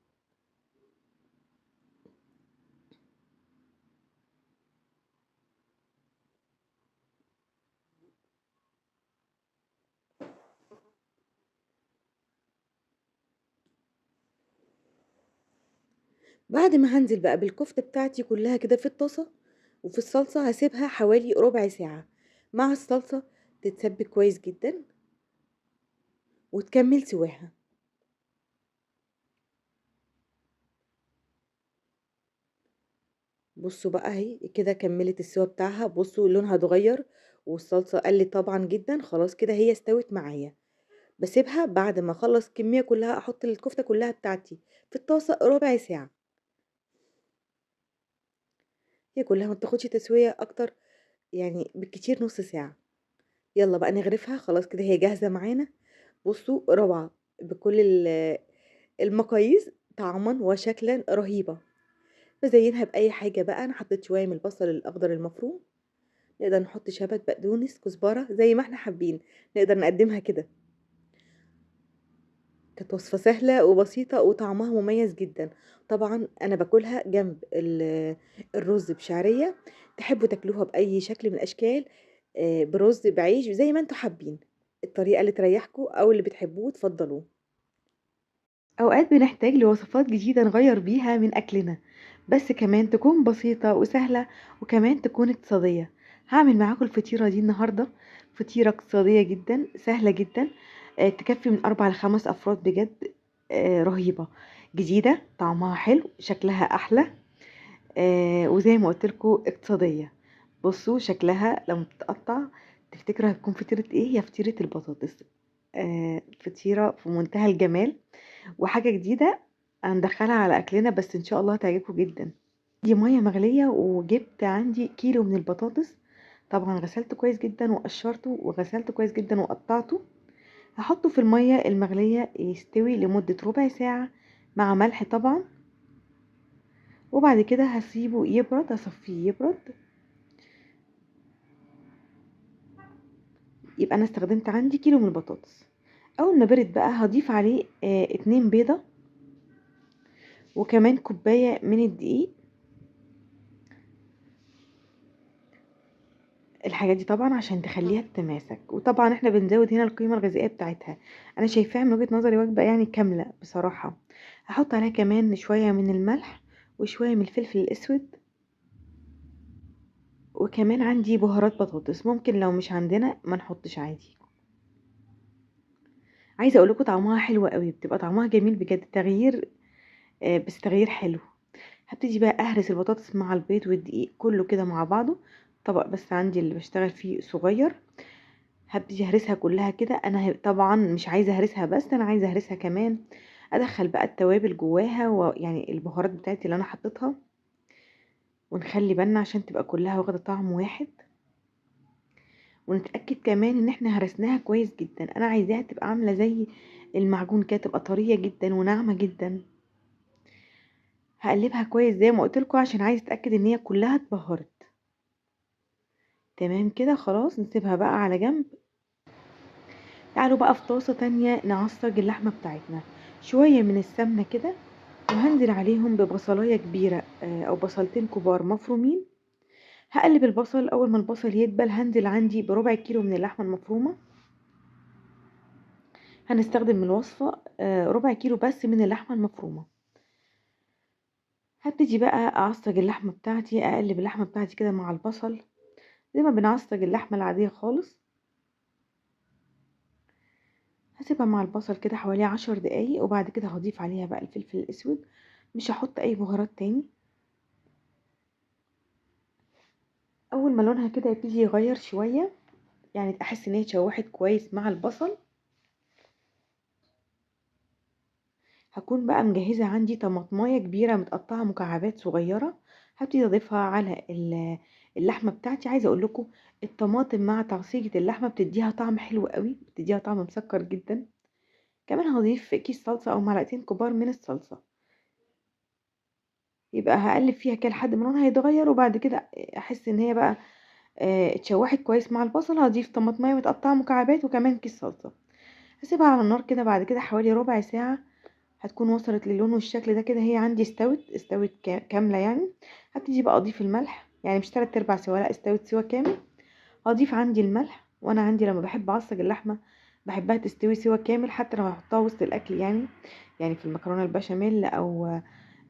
بعد ما هنزل بقى بالكفتة بتاعتي كلها كده في الطاسة وفي الصلصة، هسيبها حوالي ربع ساعة مع الصلصة تتسبك كويس جدا وتكمل سواها. بصوا بقى اهي كده كملت السوا بتاعها، بصوا لونها اتغير والصلصة قلت طبعا جدا. خلاص كده هي استوت معايا. باسيبها بعد ما اخلص الكمية كلها احط الكفتة كلها بتاعتي في الطاسة ربع ساعة. هي كلها ما بتاخدش تسوية اكتر، يعني بالكتير نص ساعة. يلا بقى نغرفها. خلاص كده هي جاهزة معانا. بصوا روعة بكل المقاييس، طعما وشكلا رهيبة. بزينها بأي حاجة بقى. أنا حطيت شوية من البصل الأخضر المفروم، نقدر نحط شبت، بقدونس، كزبرة، زي ما إحنا حابين، نقدر نقدّمها كده. كانت وصفة سهلة وبسيطة وطعمها مميز جدًا. طبعًا أنا باكلها جنب الرز بشعرية، تحبوا تاكلوها بأي شكل من الأشكال، برز، بعيش، زي ما أنتم حابين، الطريقة اللي تريحكم أو اللي بتحبوه تفضّلوه. أوقات بنحتاج لوصفات جديدة نغيّر بيها من أكلنا، بس كمان تكون بسيطة وسهلة وكمان تكون اقتصادية. هاعمل معاكم الفطيرة دي النهارده، فطيرة اقتصادية جدًا، سهلة جدًا، تكفّي من 4 ل5 أفراد بجد، رهيبة، جديدة، طعمها حلو، شكلها أحلى، وزي ما قُلت لكم اقتصادية. بُصّوا شكلها لمّا بتتقطّع تفتكروا هتكون فطيرة إيه؟ هي فطيرة البطاطس. فطيرة في منتهى الجمال وحاجة جديدة هندخّلها على أكلنا، بس إن شاء الله هتعجبكم جدًا. دي مَيّة مغلية وجِبت عندي كيلو من البطاطس، طبعًا غسلته كويس جدًا وقشّرته وغسلته كويس جدًا وقطّعته، هاحطه في المَيّة المغلية يستوي لمدة ربع ساعة مع ملح طبعًا، وبعد كده هاسيبه يبرد، هاصفّيه يبرد. يبقى أنا استخدمت عندي كيلو من البطاطس. أول ما برد بقى هاضيف عليه 2 بيضة وكمان كوباية من الدقيق. الحاجات دي طبعًا عشان تخلّيها تتماسك، وطبعًا إحنا بنزوّد هنا القيمة الغذائية بتاعتها. أنا شايفاها من وجهة نظري وجبة يعني كاملة بصراحة. هاحط عليها كمان شوية من الملح وشوية من الفلفل الأسود، وكمان عندي بهارات بطاطس، ممكن لو مش عندنا ما نحطش عادي. عايزة أقول لكم طعمها حلو أوي، بتبقى طعمها جميل بجد، تغيير بس تغيير حلو. هابتدي بقى أهرس البطاطس مع البيض والدقيق كلّه كده مع بعضه، طبق بس عندي اللي باشتغل فيه صغير. هابتدي أهرسها كلّها كده. أنا طبعًا مش عايزة أهرسها بس، أنا عايزة أهرسها كمان أدخّل بقى التوابل جواها ويعني البهارات بتاعتي اللي أنا حطيتها، ونخلّي بالنا عشان تبقى كلّها واخدة طعم واحد، ونتأكد كمان إن إحنا هرسناها كويس جدًا. أنا عايزاها تبقى عاملة زي المعجون كده، تبقى طرية جدًا وناعمة جدًا. هاقلّبها كويس زي ما قُلت لكم عشان عايزة أتأكد إن هي كلّها اتبهرت. تمام كده خلاص نسيبها بقى على جنب. تعالوا بقى في طاسة تانية نعصّج اللحمة بتاعتنا، شوية من السمنة كده وهانزل عليهم ببصلاية كبيرة أو بصلتين كبار مفرومين. هاقلّب البصل، أول ما البصل يدبل هانزل عندي بربع كيلو من اللحمة المفرومة. هنستخدم من الوصفة ربع كيلو بس من اللحمة المفرومة. هابتدي بقى أعصّج اللحمة بتاعتي، أقلّب اللحمة بتاعتي كده مع البصل زي ما بنعصّج اللحمة العادية خالص. هاسيبها مع البصل كده حوالي 10 دقايق، وبعد كده هاضيف عليها بقى الفلفل الأسود، مش هاحط أي بهارات تاني. أول ما لونها كده يبتدي يغيّر شوية، يعني أحس إن هي اتشوحت كويس مع البصل، هاكون بقى مجهزة عندي طماطماية كبيرة متقطعة مكعبات صغيرة، هابتدي أضيفها على اللحمة بتاعتي. عايزة أقول لكم الطماطم مع تعصيجة اللحمة بتديها طعم حلو أوي، بتديها طعم مسكر جدًا. كمان هاضيف كيس صلصة أو معلقتين كبار من الصلصة، يبقى هاقلب فيها كده لحد ما لونها يتغير، وبعد كده أحس إن هي بقى اتشوحت كويس مع البصل، هاضيف طماطماية متقطعة مكعبات وكمان كيس صلصة. هاسيبها على النار كده بعد كده حوالي ربع ساعة، هتكون وصلت للون والشكل ده كده، هي عندي استوت كاملة يعني. هابتدي بقى أضيف الملح، يعني مش 3/4 سوا، لأ استوت سوا كامل. هاضيف عندي الملح، وأنا عندي لمّا باحب أعصّج اللحمة باحبها تستوي سوا كامل حتى لو هاحطها وسط الأكل يعني، يعني في المكرونة البشاميل أو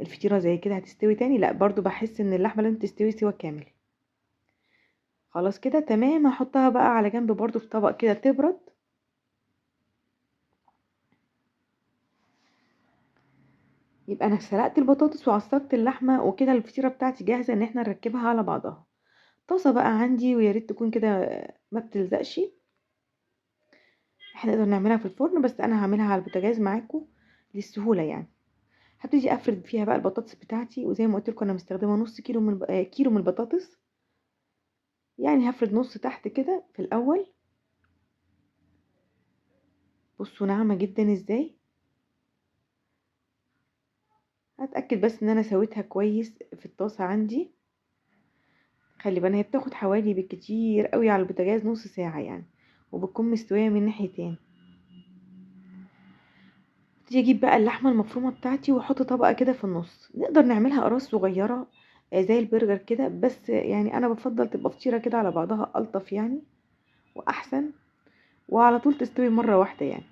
الفطيرة زي كده هتستوي تاني، لأ برضه باحس إن اللحمة لازم تستوي سوا كامل. خلاص كده تمام، هاحطها بقى على جنب برضه في طبق كده تبرد. يبقى أنا سلقت البطاطس وعصّجت اللحمة وكده الفطيرة بتاعتي جاهزة إن إحنا نركّبها على بعضها. طاسة بقى عندي ويا ريت تكون كده ما بتلزقش، إحنا نقدر نعملها في الفرن بس أنا هاعملها على البوتاجاز معاكم للسهولة يعني. هابتدي أفرد فيها بقى البطاطس بتاعتي، وزي ما قُلت لكم أنا مستخدمة نُص كيلو من كيلو من البطاطس، يعني هافرد نُص تحت كده في الأول. بُصّوا ناعمة جدًا إزاي. هاتأكد بس إن أنا سويتها كويس في الطاسة عندي. خلي بالك هي بتاخد حوالي بالكتير قوي على البوتاجاز نص ساعة يعني، وبتكون مستوية من ناحيتين. ابتدي اجيب بقى اللحمة المفرومة بتاعتي واحط طبقة كده في النص. نقدر نعملها اقراص صغيرة زي البرجر كده، بس يعني انا بفضل تبقى فطيرة كده على بعضها الطف يعني واحسن، وعلى طول تستوي مرة واحدة يعني.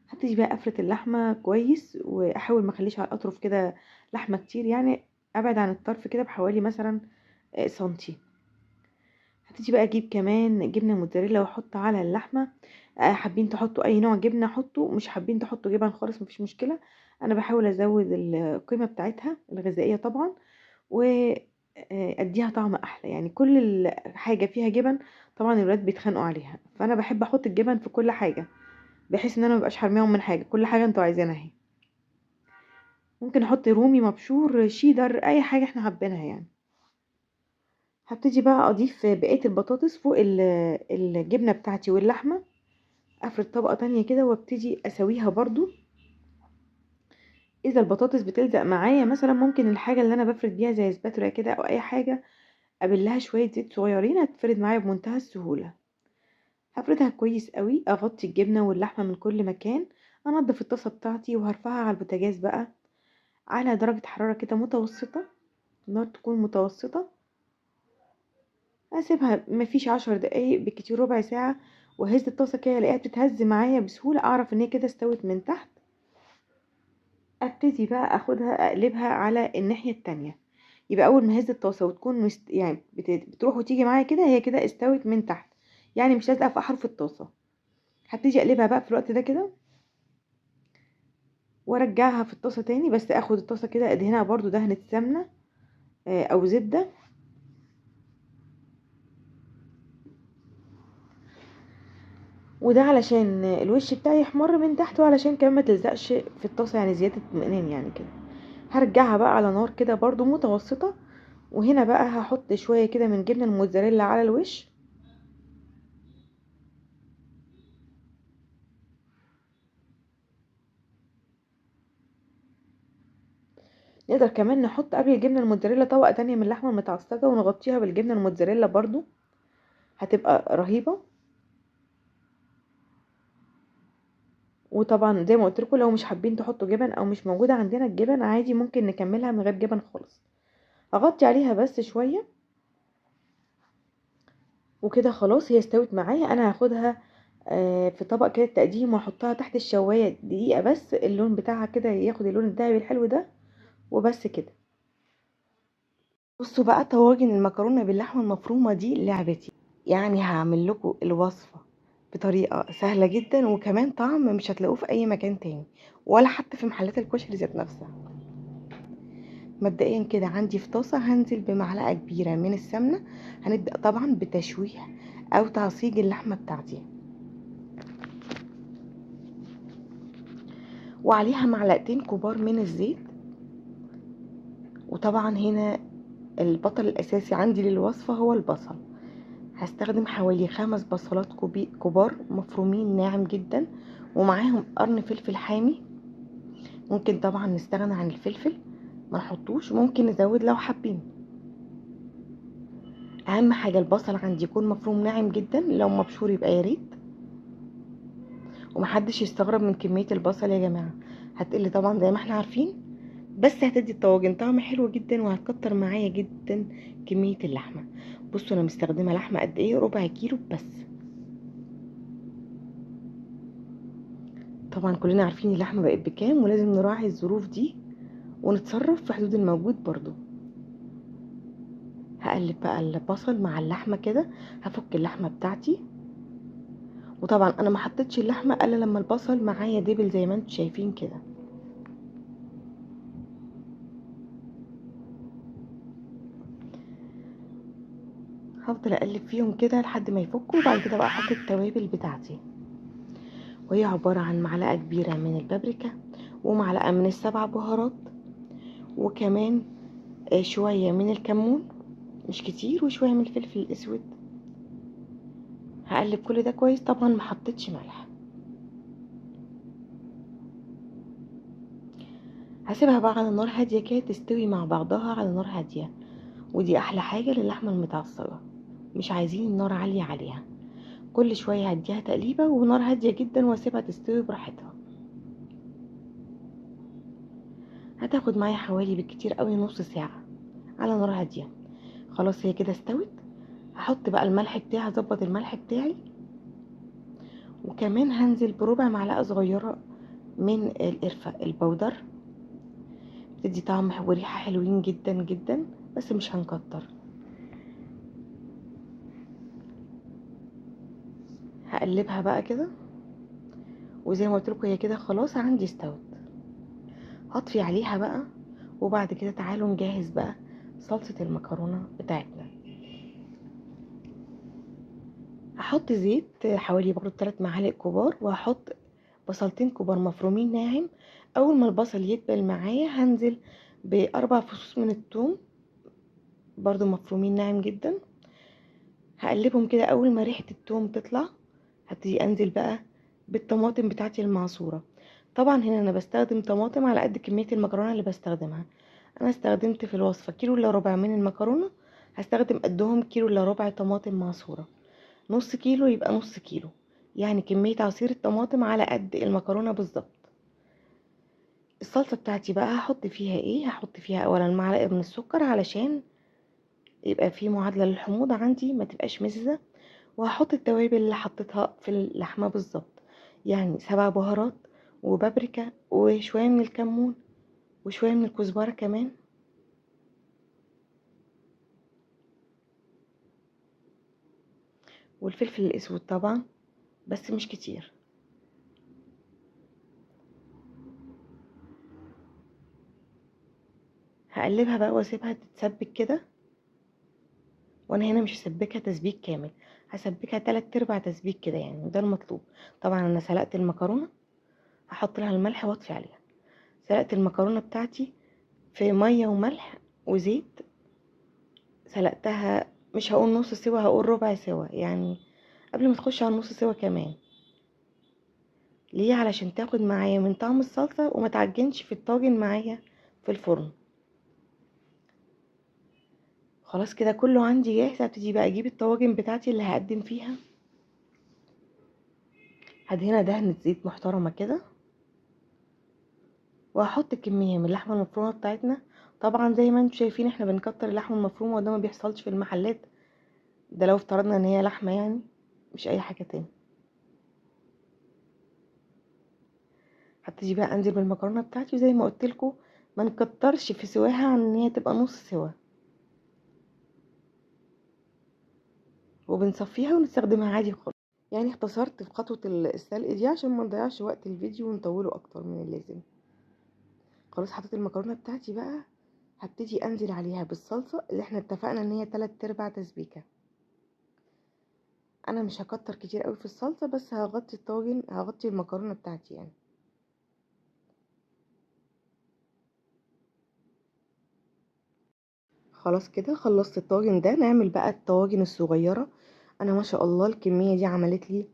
هبتدي بقى افرد اللحمة كويس، واحاول ما اخليش على الاطراف كده لحمة كتير يعني، ابعد عن الطرف كده بحوالي مثلا سنتي. هبتدي بقى اجيب كمان جبنة موتزاريلا واحط على اللحمة. حابين تحطوا اي نوع جبنة حطوا، مش حابين تحطوا جبن خالص مفيش مشكلة. انا بحاول ازود القيمة بتاعتها الغذائية طبعا، واديها طعم احلى يعني. كل حاجة فيها جبن طبعا الولاد بيتخانقوا عليها، فانا بحب احط الجبن في كل حاجة، بحيث ان انا مبقاش حرماهم من حاجة. كل حاجة انتوا عايزينها اهي، ممكن احط رومي مبشور شيدر اي حاجة احنا حابينها يعني. هبتدي بقى اضيف بقية البطاطس فوق الجبنة بتاعتي واللحمة. افرد طبقة تانية كده وابتدي اسويها برضو. اذا البطاطس بتلزق معايا مثلا، ممكن الحاجة اللي انا بفرد بيها زي سباتولا كده او اي حاجة ابلها شوية زيت صغيرين هتفرد معايا بمنتهى السهولة. هفردها كويس قوي، اغطي الجبنة واللحمة من كل مكان. انضف الطاسة بتاعتي وهرفعها على البوتاجاز بقى على درجة حرارة كده متوسطة، النار تكون متوسطة. اسيبها مفيش 10 دقايق بالكتير، ربع ساعة، وهز الطاسة كده الاقيها بتتهز معايا بسهولة، اعرف ان هي كده استوت من تحت. ابتدي بقى اخدها اقلبها على الناحية التانية. يبقى اول ما هز الطاسة وتكون يعني بتروح وتيجي معايا كده، هي كده استوت من تحت يعني، مش لازقة في احرف الطاسة. هبتدي اقلبها بقى في الوقت ده كده وارجعها في الطاسة تاني، بس اخد الطاسة كده ادهنها برضو دهنة سمنة او زبدة. وده علشان الوش بتاعي يحمر من تحت، وعلشان كمان ما تلزقش في الطاسة يعني، زيادة اطمئنان يعني كده. هرجعها بقى على نار كده برضو متوسطة، وهنا بقى هحط شوية كده من جبنة الموتزاريلا على الوش. نقدر كمان نحط قبل الجبنة الموتزاريلا طبقة تانية من اللحمة المتعصجة ونغطيها بالجبنة الموتزاريلا برضو، هتبقى رهيبة. وطبعا زي ما قلت لكم، لو مش حابين تحطوا جبن او مش موجودة عندنا الجبن عادي، ممكن نكملها من غير جبن خالص. هغطي عليها بس شوية وكده خلاص هي استوت معايا. انا هاخدها في طبق كده تقديم، واحطها تحت الشواية دقيقة بس، اللون بتاعها كده ياخد اللون الذهبي الحلو ده، وبس كده. بصوا بقى، طواجن المكرونة باللحمة المفرومة دي لعبتي يعني. هعمل لكم الوصفة بطريقة سهلة جدا، وكمان طعم مش هتلاقوه في اي مكان تاني، ولا حتى في محلات الكشري ذات نفسها. مبدئيا كده عندي في طاسة هنزل بمعلقة كبيرة من السمنة. هنبدأ طبعا بتشويح او تعصيج اللحمة بتاعتي، وعليها معلقتين كبار من الزيت. وطبعا هنا البطل الاساسي عندي للوصفة هو البصل. هستخدم حوالي 5 بصلات كبار مفرومين ناعم جدا، ومعاهم قرن فلفل حامي. ممكن طبعا نستغنى عن الفلفل ما نحطوش، ممكن نزود لو حابين. اهم حاجة البصل عندي يكون مفروم ناعم جدا، لو مبشور يبقى ياريت. ومحدش يستغرب من كمية البصل يا جماعة، هتقل طبعا زي ما احنا عارفين، بس هتدي الطواجن طعم حلو جدا، وهتكتر معايا جدا كمية اللحمة. بصوا انا مستخدمة لحمة قد ايه، ربع كيلو بس. طبعا كلنا عارفين اللحمة بقت بكام، ولازم نراعي الظروف دي ونتصرف في حدود الموجود برضو. هقلب بقى البصل مع اللحمة كده، هفك اللحمة بتاعتي. وطبعا انا ما حطيتش اللحمة الا لما البصل معايا دبل زي ما انتم شايفين كده. هفضل اقلب فيهم كده لحد ما يفكوا، وبعد كده بقى احط التوابل بتاعتي، وهي عبارة عن معلقة كبيرة من البابريكا، ومعلقة من ال7 بهارات، وكمان شوية من الكمون مش كتير، وشوية من الفلفل الاسود. هقلب كل ده كويس، طبعا ما حطيتش ملح. هسيبها بقى على نار هادية كده تستوي مع بعضها على نار هادية. ودي احلى حاجة للحمة المتعصجة. مش عايزين النار عالية عليها، كل شوية هديها تقليبة ونار هادية جدا واسيبها تستوي براحتها. هتاخد معايا حوالي بالكتير قوي نص ساعة على نار هادية. خلاص هي كده استوت. هحط بقى الملح بتاعي، هظبط الملح بتاعي، وكمان هنزل بربع معلقة صغيرة من القرفة البودر، بتدي طعم وريحة حلوين جدا جدا، بس مش هنكتر. هقلبها بقى كده، وزي ما قلت لكم هي كده خلاص عندي استوت. هطفي عليها بقى، وبعد كده تعالوا نجهز بقى صلصة المكرونة بتاعتنا. هحط زيت حوالي برضو 3 معالق كبار، وهحط بصلتين كبار مفرومين ناعم. اول ما البصل يدبل معايا هنزل ب4 فصوص من الثوم برضو مفرومين ناعم جدا. هقلبهم كده. اول ما ريحة الثوم تطلع هبتدي انزل بقى بالطماطم بتاعتي المعصورة. طبعا هنا انا بستخدم طماطم على قد كمية المكرونة اللي بستخدمها. انا استخدمت في الوصفة كيلو الا ربع من المكرونة، هستخدم قدهم كيلو الا ربع طماطم معصورة. نص كيلو يبقى نص كيلو، يعني كمية عصير الطماطم على قد المكرونة بالظبط. الصلصة بتاعتي بقى هحط فيها ايه؟ هحط فيها اولا معلقة من السكر علشان يبقى في معادلة للحموضة عندي ما تبقاش مززة. وهحط التوابل اللي حطيتها في اللحمة بالظبط، يعني 7 بهارات وبابريكا وشوية من الكمون وشوية من الكزبرة كمان، والفلفل الاسود طبعا بس مش كتير. هقلبها بقى واسيبها تتسبك كده. وانا هنا مش هسبكها تسبيك كامل، هسبكها 3/4 تسبيك كده، يعني ده المطلوب. طبعا انا سلقت المكرونة، هحط لها الملح واطفي عليها. سلقت المكرونة بتاعتي في مية وملح وزيت، سلقتها مش هقول نص سوا، هقول ربع سوا، يعني قبل ما تخش على نص سوا كمان. ليه؟ علشان تاخد معايا من طعم الصلصة وما تعجنش في الطاجن معايا في الفرن. خلاص كده كله عندي جاهز. هبتدي بقى اجيب الطواجن بتاعتي اللي هقدم فيها. هدهنها دهنة زيت محترمة كده، وهحط كمية من اللحمة المفرومة بتاعتنا. طبعا زي ما انتم شايفين احنا بنكتر اللحمة المفرومة، وده ما بيحصلش في المحلات، ده لو افترضنا ان هي لحمة يعني، مش اي حاجة تاني. هبتدي بقى انزل بالمكرونة بتاعتي، وزي ما قلت لكم ما نكترش في سواها عن ان هي تبقى نص سوا، وبنصفيها ونستخدمها عادي خالص. يعني اختصرت في خطوة السلق دي عشان ما نضيعش وقت الفيديو ونطوله اكتر من اللازم. خلاص حطيت المكرونة بتاعتي بقى، هبتدي انزل عليها بالصلصة اللي احنا اتفقنا ان هي 3/4 تسبيكة. انا مش هكتر كتير قوي في الصلصة، بس هغطي الطاجن، هغطي المكرونة بتاعتي يعني. خلاص كده خلصت الطاجن ده. نعمل بقى الطواجن الصغيرة. انا ما شاء الله الكمية دي عملت لي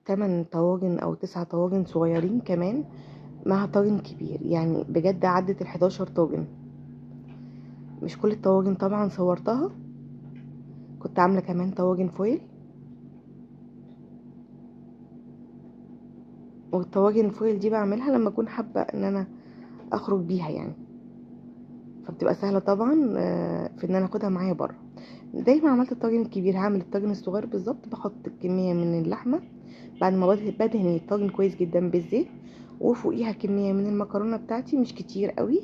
8 طواجن او 9 طواجن صغيرين كمان مع طاجن كبير، يعني بجد عدت ال11 طاجن. مش كل الطواجن طبعا صورتها، كنت عاملة كمان طواجن فويل. والطواجن الفويل دي بعملها لما اكون حابة ان انا اخرج بيها يعني، فبتبقى سهلة طبعا في ان انا اخدها معايا بره. زي ما عملت الطاجن الكبير هعمل الطاجن الصغير بالظبط. بحط كمية من اللحمة بعد ما بدهن الطاجن كويس جدا بالزيت، وفوقيها كمية من المكرونة بتاعتي مش كتير قوي،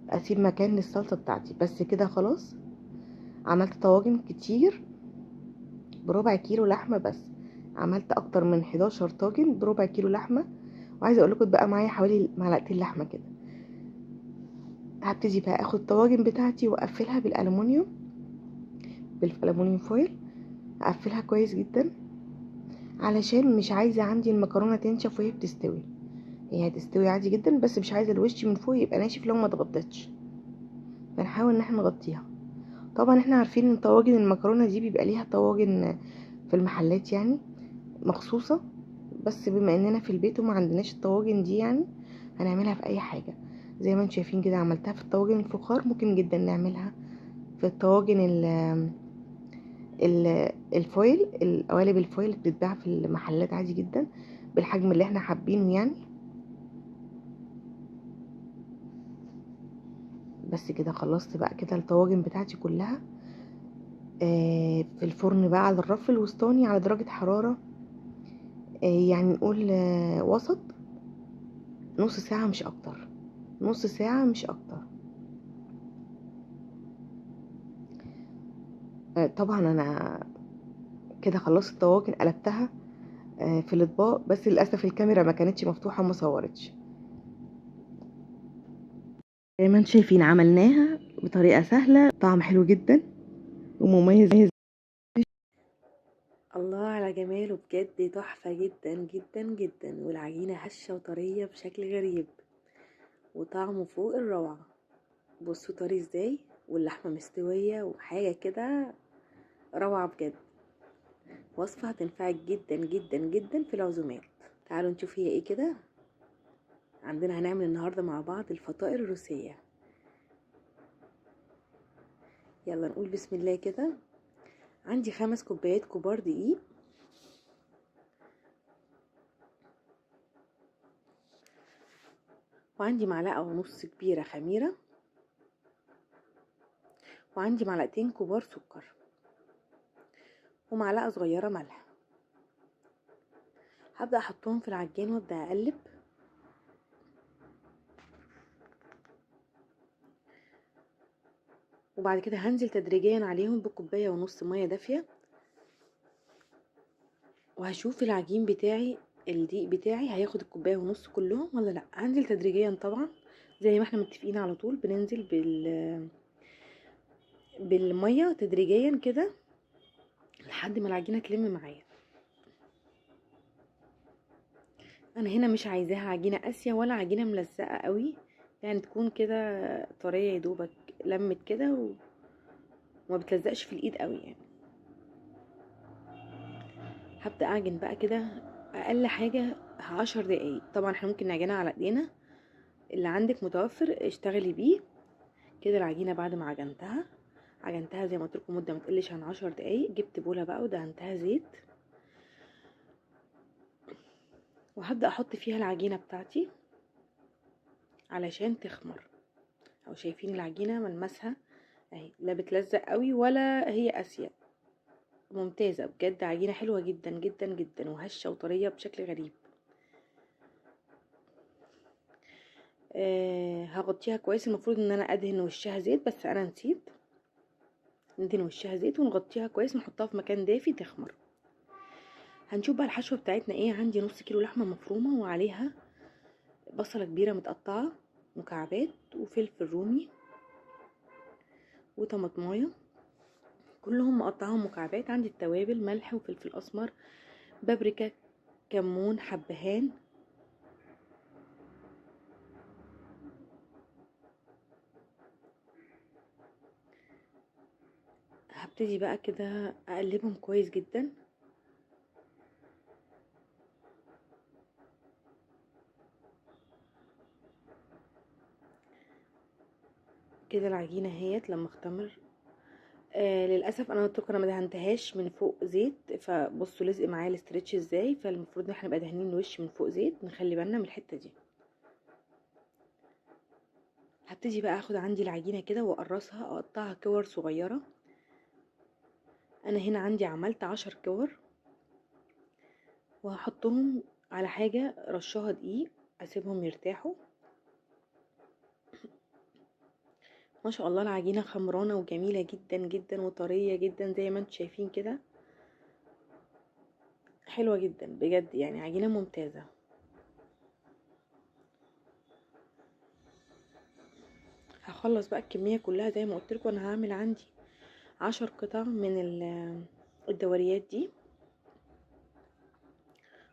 اسيب مكان للصلصة بتاعتي. بس كده خلاص عملت طواجن كتير بربع كيلو لحمة بس. عملت اكتر من 11 طاجن بربع كيلو لحمة. وعايزة اقول لكم بقى معايا حوالي معلقتين لحمة كده. هبتدي بقى اخد الطواجن بتاعتي واقفلها بالالومنيوم فويل. اقفلها كويس جدا علشان مش عايزة عندي المكرونة تنشف وهي بتستوي. هي هتستوي عادي جدا، بس مش عايزة الوش من فوق يبقى ناشف لو ما اتغطتش، فنحاول ان احنا نغطيها. طبعا احنا عارفين ان طواجن المكرونة دي بيبقى ليها طواجن في المحلات يعني مخصوصة، بس بما اننا في البيت وما عندناش الطواجن دي يعني هنعملها في اي حاجة. زي ما انتم شايفين كده عملتها في الطواجن الفخار، ممكن جدا نعملها في الطواجن الفويل، القوالب الفويل اللي بتتباع في المحلات عادي جدا بالحجم اللي احنا حابينه يعني. بس كده خلصت بقى كده الطواجن بتاعتي كلها في الفرن بقى على الرف الوسطاني على درجة حرارة يعني نقول وسط، نص ساعة مش اكتر، نص ساعة مش اكتر. طبعا انا كده خلصت الطواجن قلبتها في الاطباق، بس للاسف الكاميرا ما كانتش مفتوحة وما صورتش. زي ما انتم شايفين عملناها بطريقة سهلة، طعم حلو جدا ومميز. الله على جماله بجد، تحفة جدا جدا جدا، والعجينة هشة وطرية بشكل غريب وطعمه فوق الروعة. بصوا طري ازاي، واللحمة مستوية وحاجة كده روعة بجد. وصفة هتنفعك جدا جدا جدا في العزومات. تعالوا نشوف هي ايه كده. عندنا هنعمل النهاردة مع بعض الفطائر الروسية. يلا نقول بسم الله كده. عندي 5 كوبايات كبار دقيق، وعندي 1.5 معلقة كبيرة خميرة، وعندي 2 كبار سكر، ومعلقة صغيرة ملح. هبدأ احطهم في العجين وابدأ اقلب. وبعد كده هنزل تدريجيا عليهم بكوباية ونص مية دافية، وهشوف العجين بتاعي الدقيق بتاعي هياخد الكوباية ونص كلهم ولا لا. هنزل تدريجيا طبعا زي ما احنا متفقين، على طول بننزل بالمية تدريجيا كده لحد ما العجينة تلم معايا. انا هنا مش عايزاها عجينة قاسية ولا عجينة ملزقة قوي، يعني تكون كده طرية يدوبك لمت كده وما بتلزقش في الايد قوي يعني. هبدأ اعجن بقى كده اقل حاجة 10 دقايق. طبعا احنا ممكن نعجنها على ايدينا، اللي عندك متوفر اشتغلي بيه كده. العجينة بعد ما عجنتها زي ما قلت لكم مدة ما تقلش عن 10 دقايق، جبت بولة بقى ودهنتها زيت، وهبدأ احط فيها العجينة بتاعتي علشان تخمر. او شايفين العجينة ملمسها اهي، لا بتلزق قوي ولا هي قاسية، ممتازة بجد. عجينة حلوة جدا جدا جدا وهشة وطرية بشكل غريب. هغطيها كويس. المفروض ان انا ادهن وشها زيت بس انا نسيت. ندهن وشها زيت ونغطيها كويس ونحطها في مكان دافي تخمر. هنشوف بقى الحشوة بتاعتنا ايه. عندي نص كيلو لحمة مفرومة، وعليها بصلة كبيرة متقطعة مكعبات، وفلفل رومي، وطماطمايه كلهم مقطعهم مكعبات. عندي التوابل ملح وفلفل اسمر، بابريكا، كمون، حبهان. هبتدي بقى كده اقلبهم كويس جدا. كده العجينه اهيت لما اختمر. للاسف انا قلت لكم انا ما دهنتهاش من فوق زيت، فبصوا لزق معايا الاسترتش ازاي. فالمفروض ان احنا نبقى دهنين الوش من فوق زيت، نخلي بالنا من الحته دي. هبتدي بقى اخد عندي العجينه كده واقرصها، اقطعها كور صغيره. انا هنا عندي عملت 10 كور، وهحطهم على حاجه رشها دقيق، اسيبهم يرتاحوا. ما شاء الله العجينه خمرانه وجميله جدا جدا وطريه جدا زي ما انتم شايفين كده، حلوه جدا بجد، يعني عجينه ممتازه. هخلص بقى الكميه كلها زي ما قلت لكم. انا هعمل عندي 10 قطع من الدوريات دي.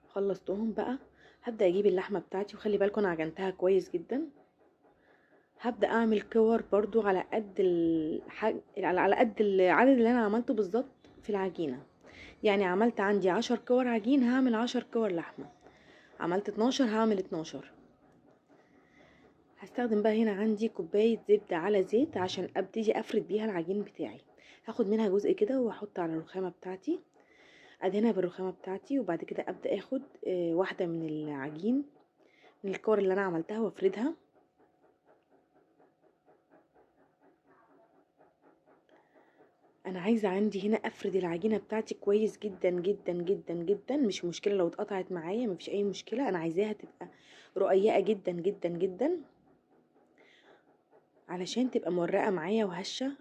خلصتهم بقى. هبدأ اجيب اللحمة بتاعتي، وخلي بالكم انا عجنتها كويس جدا. هبدأ اعمل كور برضو على قد على قد العدد اللي انا عملته بالظبط في العجينة. يعني عملت عندي 10 كور عجين، هعمل 10 كور لحمة. عملت 12 هعمل 12. هستخدم بقى هنا عندي كوباية زبدة على زيت عشان ابتدي افرد بيها العجين بتاعي. هاخد منها جزء كده واحط على الرخامة بتاعتي، ادهنها بالرخامة بتاعتي، وبعد كده ابدأ اخد واحدة من العجين من الكور اللي انا عملتها وافردها. انا عايزة عندي هنا افرد العجينة بتاعتي كويس جدا جدا جدا جدا، مش مشكلة لو اتقطعت معايا، مفيش اي مشكلة. انا عايزاها تبقى رقيقة جدا جدا جدا علشان تبقى مورقة معايا وهشة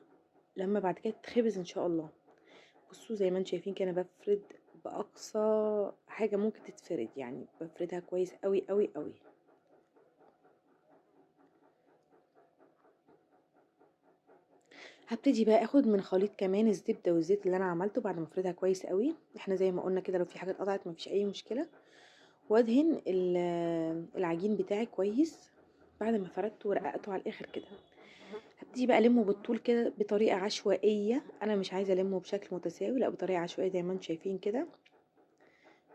لما بعد كده تتخبز ان شاء الله. بصوا زي ما انتم شايفين كده بفرد باقصى حاجة ممكن تتفرد، يعني بفردها كويس قوي قوي قوي. هبتدي بقى اخد من خليط كمان الزبدة والزيت اللي انا عملته بعد ما افردها كويس قوي. احنا زي ما قلنا كده لو في حاجة اتقطعت مفيش اي مشكلة. وادهن العجين بتاعي كويس بعد ما فردته ورققته على الاخر كده. هبتدي بقى المه بالطول كده بطريقة عشوائية، انا مش عايزة المه بشكل متساوي، لا بطريقة عشوائية زي ما انتم شايفين كده،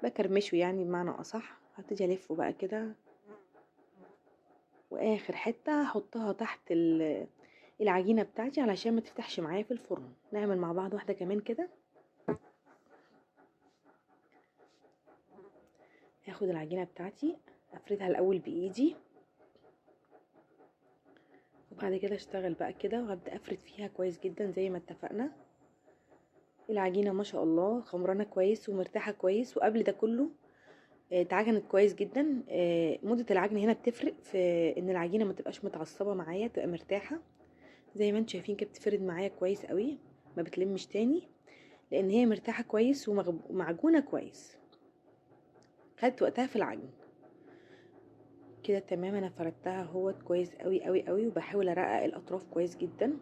بكرمشه يعني بمعنى اصح. هبتدي الفه بقى كده، واخر حتة هحطها تحت العجينة بتاعتي علشان ما تفتحش معايا في الفرن. نعمل مع بعض واحدة كمان كده. هاخد العجينة بتاعتي افردها الاول بايدي، وبعد كده اشتغل بقى كده وهبدأ افرد فيها كويس جدا زي ما اتفقنا. العجينة ما شاء الله خمرانة كويس ومرتاحة كويس، وقبل ده كله اتعجنت كويس جدا. مدة العجن هنا بتفرق في ان العجينة ما تبقاش متعصبة معايا، تبقى مرتاحة زي ما انتم شايفين كده، بتفرد معايا كويس قوي، ما بتلمش تاني لان هي مرتاحة كويس ومعجونة كويس. خدت وقتها في العجن كده تمام. انا فردتها اهوت كويس قوي قوي قوي، وبحاول ارقق الاطراف كويس جدا.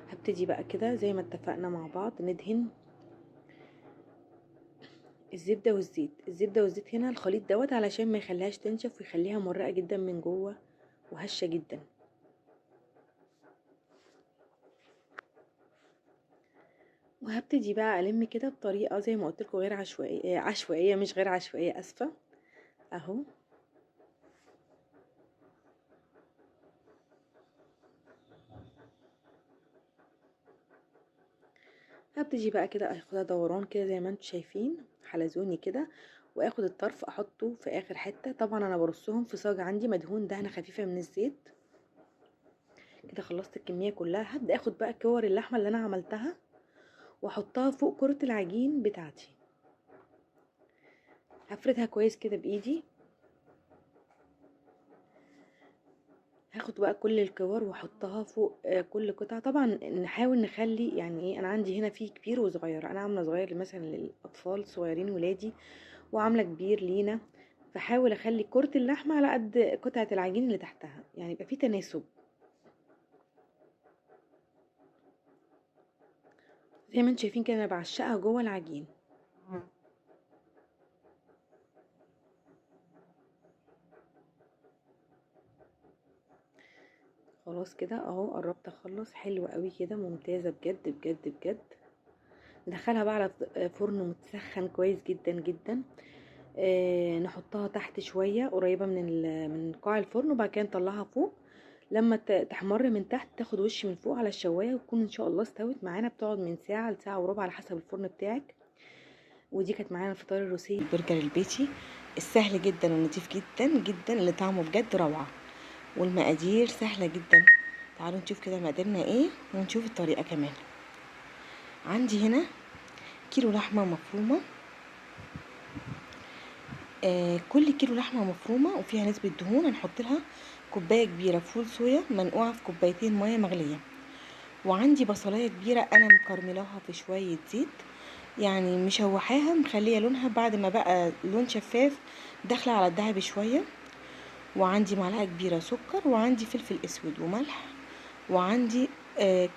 هبتدي بقى كده زي ما اتفقنا مع بعض ندهن الزبدة والزيت. الزبدة والزيت هنا الخليط دوت علشان ما يخليهاش تنشف ويخليها مرقة جدا من جوه وهشة جدا. وهبتدي بقى الم كده بطريقة زي ما قلت لكم غير عشوائية، عشوائية مش غير عشوائية، اسفة. اهو هبتدي بقى كده اخدها دوران كده زي ما انتم شايفين حلزوني كده، واخد الطرف احطه في اخر حتة. طبعا انا برصهم في صاج عندي مدهون دهنة خفيفة من الزيت. كده خلصت الكمية كلها. هبدأ اخد بقى كور اللحمة اللي انا عملتها واحطها فوق كرة العجين بتاعتي. هفردها كويس كده بايدي. هاخد بقى كل الكور واحطها فوق كل قطعة. طبعا نحاول نخلي يعني ايه، انا عندي هنا فيه كبير وصغير، انا عاملة صغير مثلا للاطفال صغيرين ولادي، وعاملة كبير لينا، فحاول اخلي كرة اللحمة على قد قطعة العجين اللي تحتها، يعني يبقى فيه تناسب زي ما انتم شايفين كده. انا بعشقها جوه العجين. خلاص كده اهو قربت اخلص. حلوة قوي كده، ممتازة بجد بجد بجد. ندخلها بقى على فرن متسخن كويس جدا جدا. نحطها تحت شوية قريبة من قاع الفرن، وبعد كده نطلعها فوق لما تحمر من تحت، تاخد وش من فوق على الشواية، وتكون ان شاء الله استوت معانا. بتقعد من ساعة لساعة وربع على حسب الفرن بتاعك. ودي كانت معانا الفطار الروسي، البرجر البيتي السهل جدا ونضيف جدا جدا اللي طعمه بجد روعة، والمقادير سهلة جدا. تعالوا نشوف كده مقاديرنا ايه ونشوف الطريقة كمان. عندي هنا كيلو لحمة مفرومة. كل كيلو لحمة مفرومة وفيها نسبة دهون هنحط لها كوباية كبيرة فول صويا منقوعة في كوبايتين مية مغلية. وعندي بصلاية كبيرة انا مكرملاها في شوية زيت، يعني مشوحاها مخليه لونها بعد ما بقى لون شفاف داخله على الدهب شويه. وعندي معلقه كبيره سكر، وعندي فلفل اسود وملح، وعندي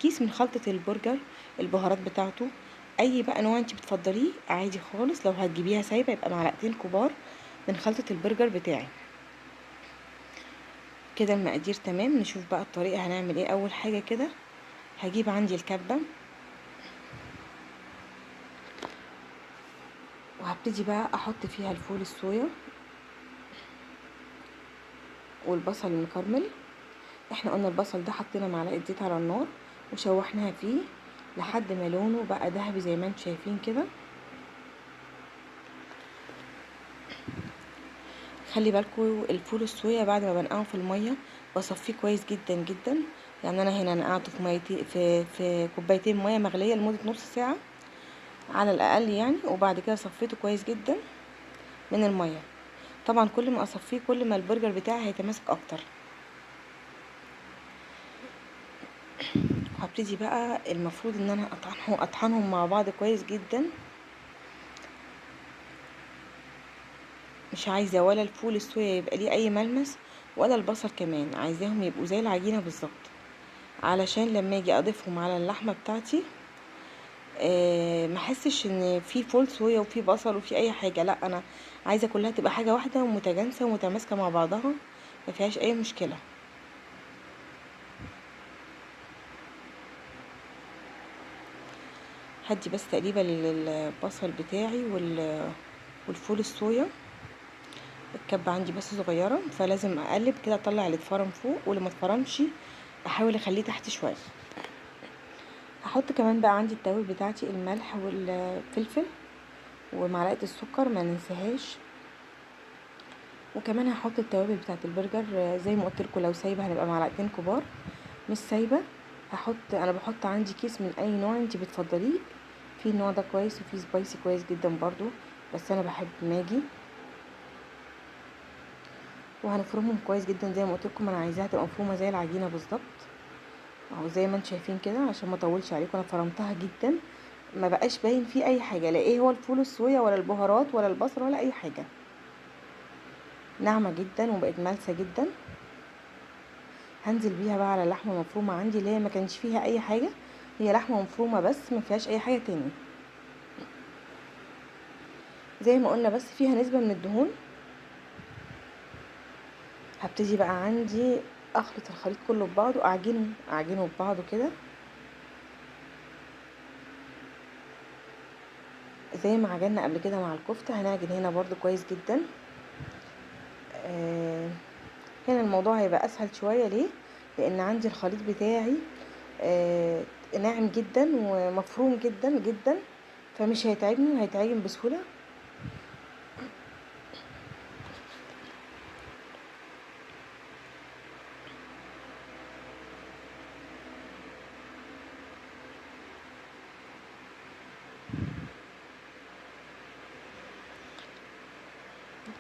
كيس من خلطه البرجر البهارات بتاعته، اي بقى نوع انت بتفضليه عادي خالص. لو هتجيبيها سايبه يبقى معلقتين كبار من خلطه البرجر بتاعي. كده المقادير تمام. نشوف بقى الطريقه هنعمل ايه. اول حاجه كده هجيب عندي الكبه، وهبتدي بقى احط فيها الفول الصويا والبصل المكرمل. احنا قلنا البصل ده حطينا معلقه زيت على النار وشوحناها فيه لحد ما لونه بقى ذهبي زي ما انتم شايفين كده. خلي بالكوا الفول الصويا بعد ما بنقعه في الميه بصفيه كويس جدا جدا. يعني انا هنا نقعته في ميتي في كوبايتين ميه مغليه لمده نص ساعه على الاقل يعني، وبعد كده صفيته كويس جدا من الميه. طبعا كل ما اصفيه كل ما البرجر بتاعي هيتماسك اكتر. هبتدي بقى المفروض ان انا اطحنهم مع بعض كويس جدا. مش عايزه ولا الفول الصويا يبقى ليه اي ملمس ولا البصل كمان، عايزاهم يبقوا زي العجينه بالظبط، علشان لما اجي اضيفهم على اللحمه بتاعتي ما احسش ان في فول صويا وفي بصل وفي اي حاجه. لا، انا عايزه كلها تبقى حاجه واحده ومتجانسه ومتماسكه مع بعضها، ما فيهاش اي مشكله. هدي بس تقريبا للبصل بتاعي والفول الصويا. الكبة عندي بس صغيرة فلازم اقلب كده اطلع اللي اتفرم فوق، واللي ما اتفرمش احاول اخليه تحت شويه. هحط كمان بقى عندي التوابل بتاعتي، الملح والفلفل ومعلقه السكر ما ننساهاش. وكمان هحط التوابل بتاعه البرجر زي ما قلت لكم، لو سايبه هنبقى معلقتين كبار، مش سايبه انا بحط عندي كيس من اي نوع انت بتفضليه. في النوع ده كويس وفي سبايسي كويس جدا برضو، بس انا بحب ماجي. وهنفرمهم كويس جدا زي ما قلت لكم، انا عايزاها تبقى مفرومه زي العجينه بالظبط اهو زي ما انتم شايفين كده. عشان ما اطولش عليكم انا فرمتها جدا، ما بقاش باين فيه اي حاجه، لا ايه هو الفول الصويا ولا البهارات ولا البصل ولا اي حاجه. ناعمه جدا وبقت ملسه جدا. هنزل بيها بقى على لحمه مفرومه عندي اللي هي ما كانش فيها اي حاجه، هي لحمه مفرومه بس ما فيهاش اي حاجه تاني. زي ما قلنا بس فيها نسبه من الدهون. هبتدي بقى عندي اخلط الخليط كله ببعضه، اعجنه ببعضه كده زي ما عجننا قبل كده مع الكفته. هنعجن هنا برضو كويس جدا. هنا الموضوع هيبقى اسهل شويه. ليه؟ لان عندي الخليط بتاعي ناعم جدا ومفروم جدا جدا، فمش هيتعبني وهيتعجن بسهوله.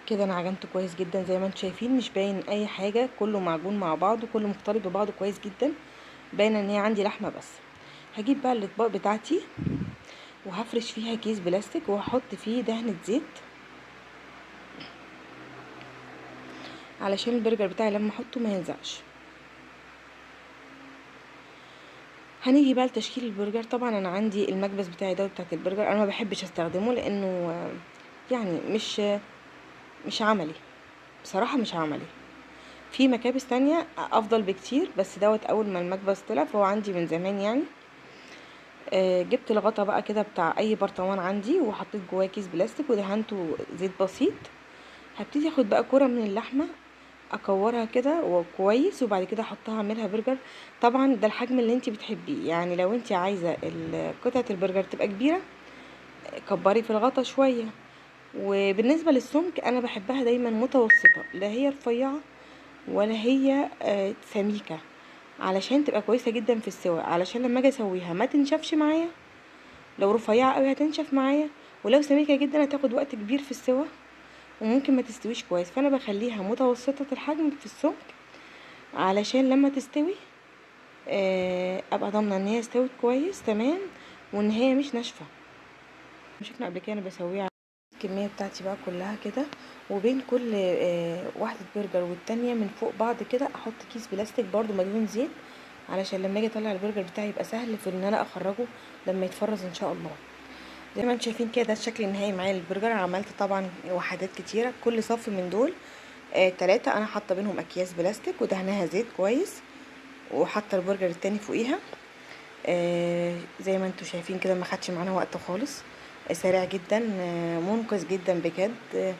كده انا عجنته كويس جدا زي ما انتم شايفين، مش باين اي حاجه، كله معجون مع بعض وكله مختلط ببعضه كويس جدا. باينه ان هي عندي لحمه بس. هجيب بقى الاطباق بتاعتي وهفرش فيها كيس بلاستيك وهحط فيه دهنه زيت علشان البرجر بتاعي لما احطه ما يلزقش. هنيجي بقى لتشكيل البرجر. طبعا انا عندي المكبس بتاعي ده بتاعت البرجر، انا ما بحبش استخدمه لانه يعني مش عملي بصراحه، مش عملي. في مكابس تانية افضل بكتير، بس دوت اول ما المكبس طلع فهو عندي من زمان يعني. جبت الغطا بقى كده بتاع اي برطمان عندي وحطيت جواه كيس بلاستيك ودهنته زيت بسيط. هبتدي اخد بقى كرة من اللحمه اكورها كده وكويس، وبعد كده احطها اعملها برجر. طبعا ده الحجم اللي انت بتحبيه، يعني لو انت عايزه قطعه البرجر تبقى كبيره كبري في الغطا شويه. وبالنسبه للسمك انا بحبها دايما متوسطه، لا هي رفيعه ولا هي سميكه، علشان تبقى كويسه جدا في السوا، علشان لما اجي اسويها ما تنشفش معايا. لو رفيعه قوي هتنشف معايا، ولو سميكه جدا هتاخد وقت كبير في السوا وممكن ما تستويش كويس. فانا بخليها متوسطه الحجم في السمك علشان لما تستوي ابقى ضامنه ان هي استوت كويس تمام وان هي مش ناشفه. شفنا قبل كده انا بسويها الكميه بتاعتي بقى كلها كده، وبين كل واحده برجر والتانية من فوق بعض كده احط كيس بلاستيك برضو مليون زيت، علشان لما اجي اطلع البرجر بتاعي يبقى سهل في ان انا اخرجه لما يتفرز ان شاء الله. زي ما انتم شايفين كده ده الشكل النهائي معايا للبرجر. عملت طبعا وحدات كتيره، كل صف من دول 3 انا حاطه بينهم اكياس بلاستيك ودهنها زيت كويس، وحاطه البرجر التاني فوقيها. زي ما انتم شايفين كده ما خدش معانا وقت خالص، سريع جدا، منقذ جدا بجد.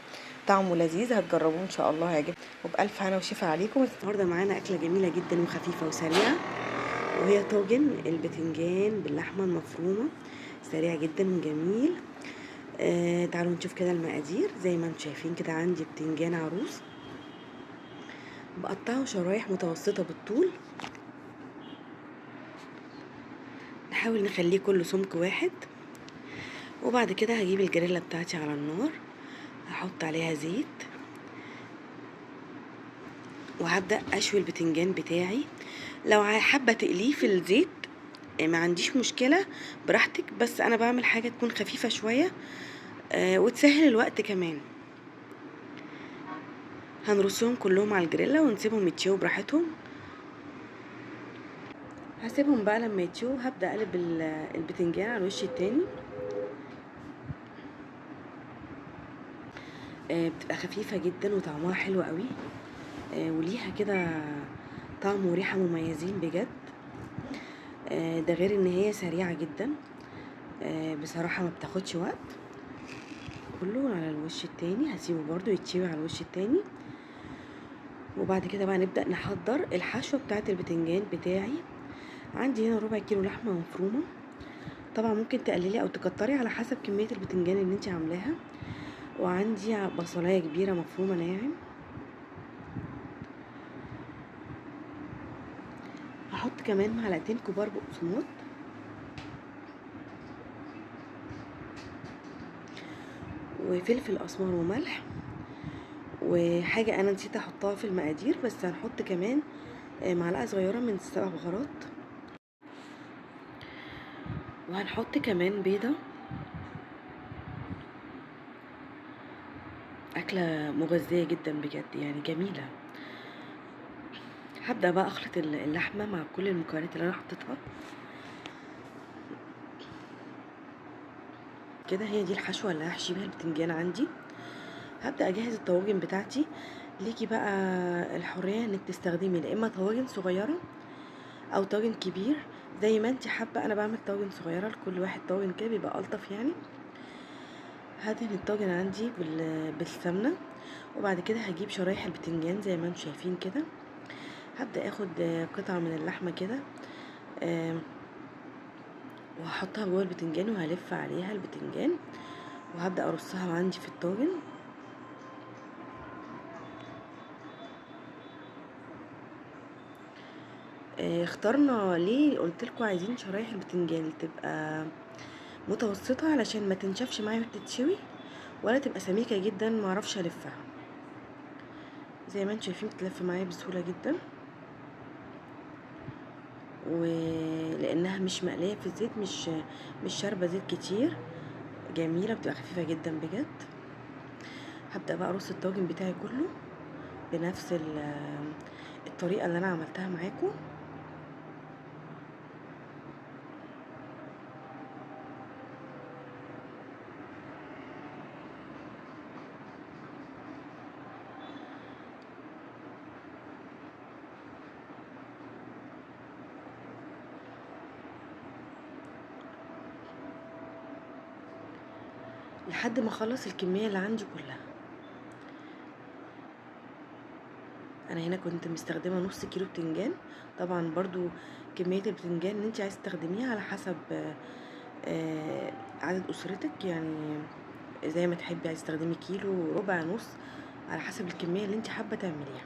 طعمه لذيذ، هتجربوه ان شاء الله هيعجبكم، وبألف هنا وشفا عليكم. النهارده معانا اكله جميله جدا وخفيفه وسريعه، وهي طاجن البتنجان باللحمه المفرومه. سريع جدا وجميل. تعالوا نشوف كده المقادير. زي ما انتم شايفين كده عندي بتنجان عروس، بقطعه شرايح متوسطه بالطول. نحاول نخليه كله سمك واحد. وبعد كده هجيب الجريلا بتاعتي على النار، هحط عليها زيت، وهبدأ اشوي البتنجان بتاعي. لو حابه تقليه في الزيت ما عنديش مشكله، براحتك، بس انا بعمل حاجه تكون خفيفه شويه وتسهل الوقت كمان. هنرصهم كلهم على الجريلا ونسيبهم يتشووا براحتهم. هسيبهم بقى لما يتشووا، هبدأ اقلب البتنجان على الوش التاني. بتبقى خفيفة جدا وطعمها حلو قوي، وليها كده طعم وريحة مميزين بجد. ده غير ان هي سريعة جدا، بصراحة ما بتاخدش وقت. كله على الوش التاني، هسيبه برضو يتشوي على الوش التاني. وبعد كده بقى نبدأ نحضر الحشوة بتاعة البتنجان بتاعي. عندي هنا ربع كيلو لحمة مفرومة، طبعا ممكن تقللي او تكتري على حسب كمية البتنجان اللي انت عاملاها. وعندي بصلاية كبيرة مفرومة ناعم. هحط كمان معلقتين كبار بقسماط، وفلفل اسمر وملح. وحاجة انا نسيت احطها في المقادير، بس هنحط كمان معلقة صغيرة من السبع بهارات. وهنحط كمان بيضة. أكلة مغذية جدا بجد، يعني جميلة. هبدأ بقى أخلط اللحمة مع كل المكونات اللي أنا حطيتها كده. هي دي الحشوة اللي هحشي بيها البتنجان عندي. هبدأ أجهز الطواجن بتاعتي. ليكي بقى الحرية انك تستخدمي يا اما طواجن صغيرة او طاجن كبير زي ما انت حابة. انا بعمل طاجن صغيرة، لكل واحد طاجن كده بيبقى ألطف يعني. هدهن الطاجن عندي بالسمنة. وبعد كده هجيب شرايح البتنجان زي ما انتم شايفين كده. هبدأ اخد قطعة من اللحمة كده وهحطها جوه البتنجان، وهلف عليها البتنجان، وهبدأ ارصها عندي في الطاجن. اخترنا ليه قلتلكوا عايزين شرايح البتنجان تبقى متوسطة علشان ما تنشفش معايا وتتشوي، ولا تبقى سميكة جدا معرفش الفها. زي ما انتم شايفين بتلف معايا بسهولة جدا، ولانها مش مقلية في الزيت، مش شاربة زيت كتير، جميلة، بتبقى خفيفة جدا بجد. هبدأ بقى ارص الطاجن بتاعي كله بنفس الطريقة اللي انا عملتها معاكم. لحد ما اخلص الكمية اللي عندي كلها. انا هنا كنت مستخدمة نص كيلو بتنجان. طبعا برضو كمية البتنجان اللي انت عايز تستخدميها على حسب عدد اسرتك، يعني زي ما تحبي، عايز تستخدمي كيلو، ربع، نص، على حسب الكمية اللي انت حابة تعمليها.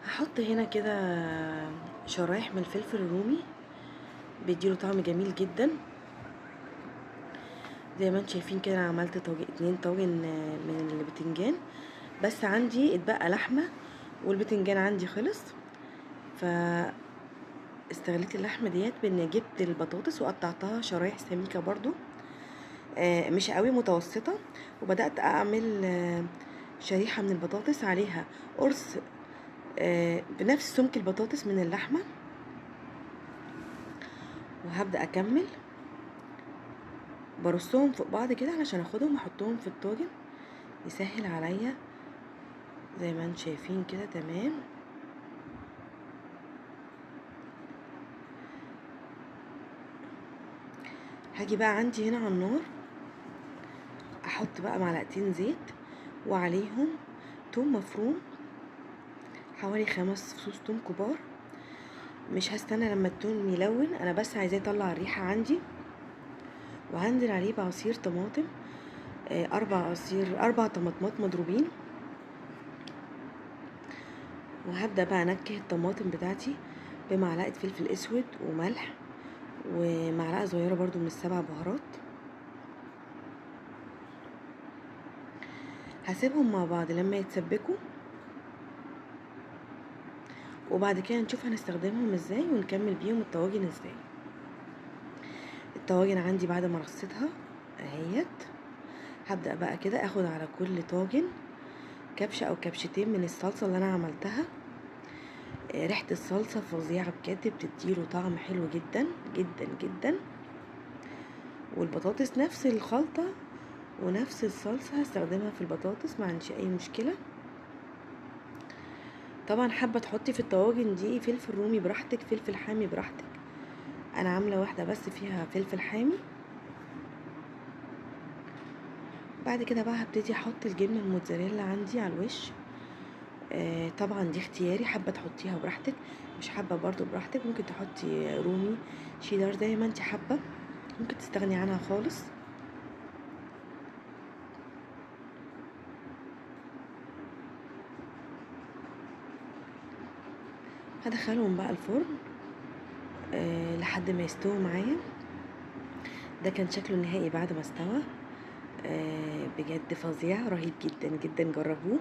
هحط هنا كده شرايح من الفلفل الرومي، بيديله طعم جميل جدا. زي ما انتم شايفين كده انا عملت اتنين طاجن من البتنجان، بس عندي اتبقى لحمة والبتنجان عندي خلص. ف استغليت اللحمة ديت بان جبت البطاطس وقطعتها شرايح سميكة برضو، مش قوي، متوسطة. وبدأت اعمل شريحة من البطاطس عليها قرص بنفس سمك البطاطس من اللحمة. وهبدأ اكمل برصهم فوق بعض كده علشان اخدهم احطهم في الطاجن، يسهل عليا. زي ما انتم شايفين كده تمام. هاجي بقى عندي هنا على النار، احط بقى معلقتين زيت وعليهم توم مفروم، حوالي 5 فصوص توم كبار. مش هستنى لما التوم يلون، انا بس عايزاه يطلع الريحة عندي. وهنزل عليه بعصير طماطم، 4 طماطمات مضروبين. وهبدأ بقى انكه الطماطم بتاعتي بمعلقة فلفل اسود وملح، ومعلقة صغيرة برضو من ال7 بهارات. هسيبهم مع بعض لما يتسبكوا، وبعد كده نشوف هنستخدمهم ازاي ونكمل بيهم الطواجن ازاي. الطواجن عندي بعد ما رصيتها اهيت، هبدأ بقى كده اخد على كل طاجن كبشة او كبشتين من الصلصة اللي انا عملتها. ريحة الصلصة فظيعة بجد، بتديله طعم حلو جدا جدا جدا. والبطاطس نفس الخلطة ونفس الصلصة هستخدمها في البطاطس، ما عنديش اي مشكلة. طبعا حابة تحطي في الطواجن دي فلفل رومي براحتك، فلفل حامي براحتك. انا عاملة واحدة بس فيها فلفل حامي. بعد كده بقى هبتدي احط الجبنة الموتزاريلا عندي على الوش. طبعا دي اختياري، حابة تحطيها براحتك، مش حابة برضو براحتك. ممكن تحطي رومي، شيدر، زي ما انت حابة. ممكن تستغني عنها خالص. هدخلهم بقى الفرن لحد ما يستووا معايا. ده كان شكله النهائي بعد ما استوى. بجد فظيع، رهيب جدا جدا، جربوه.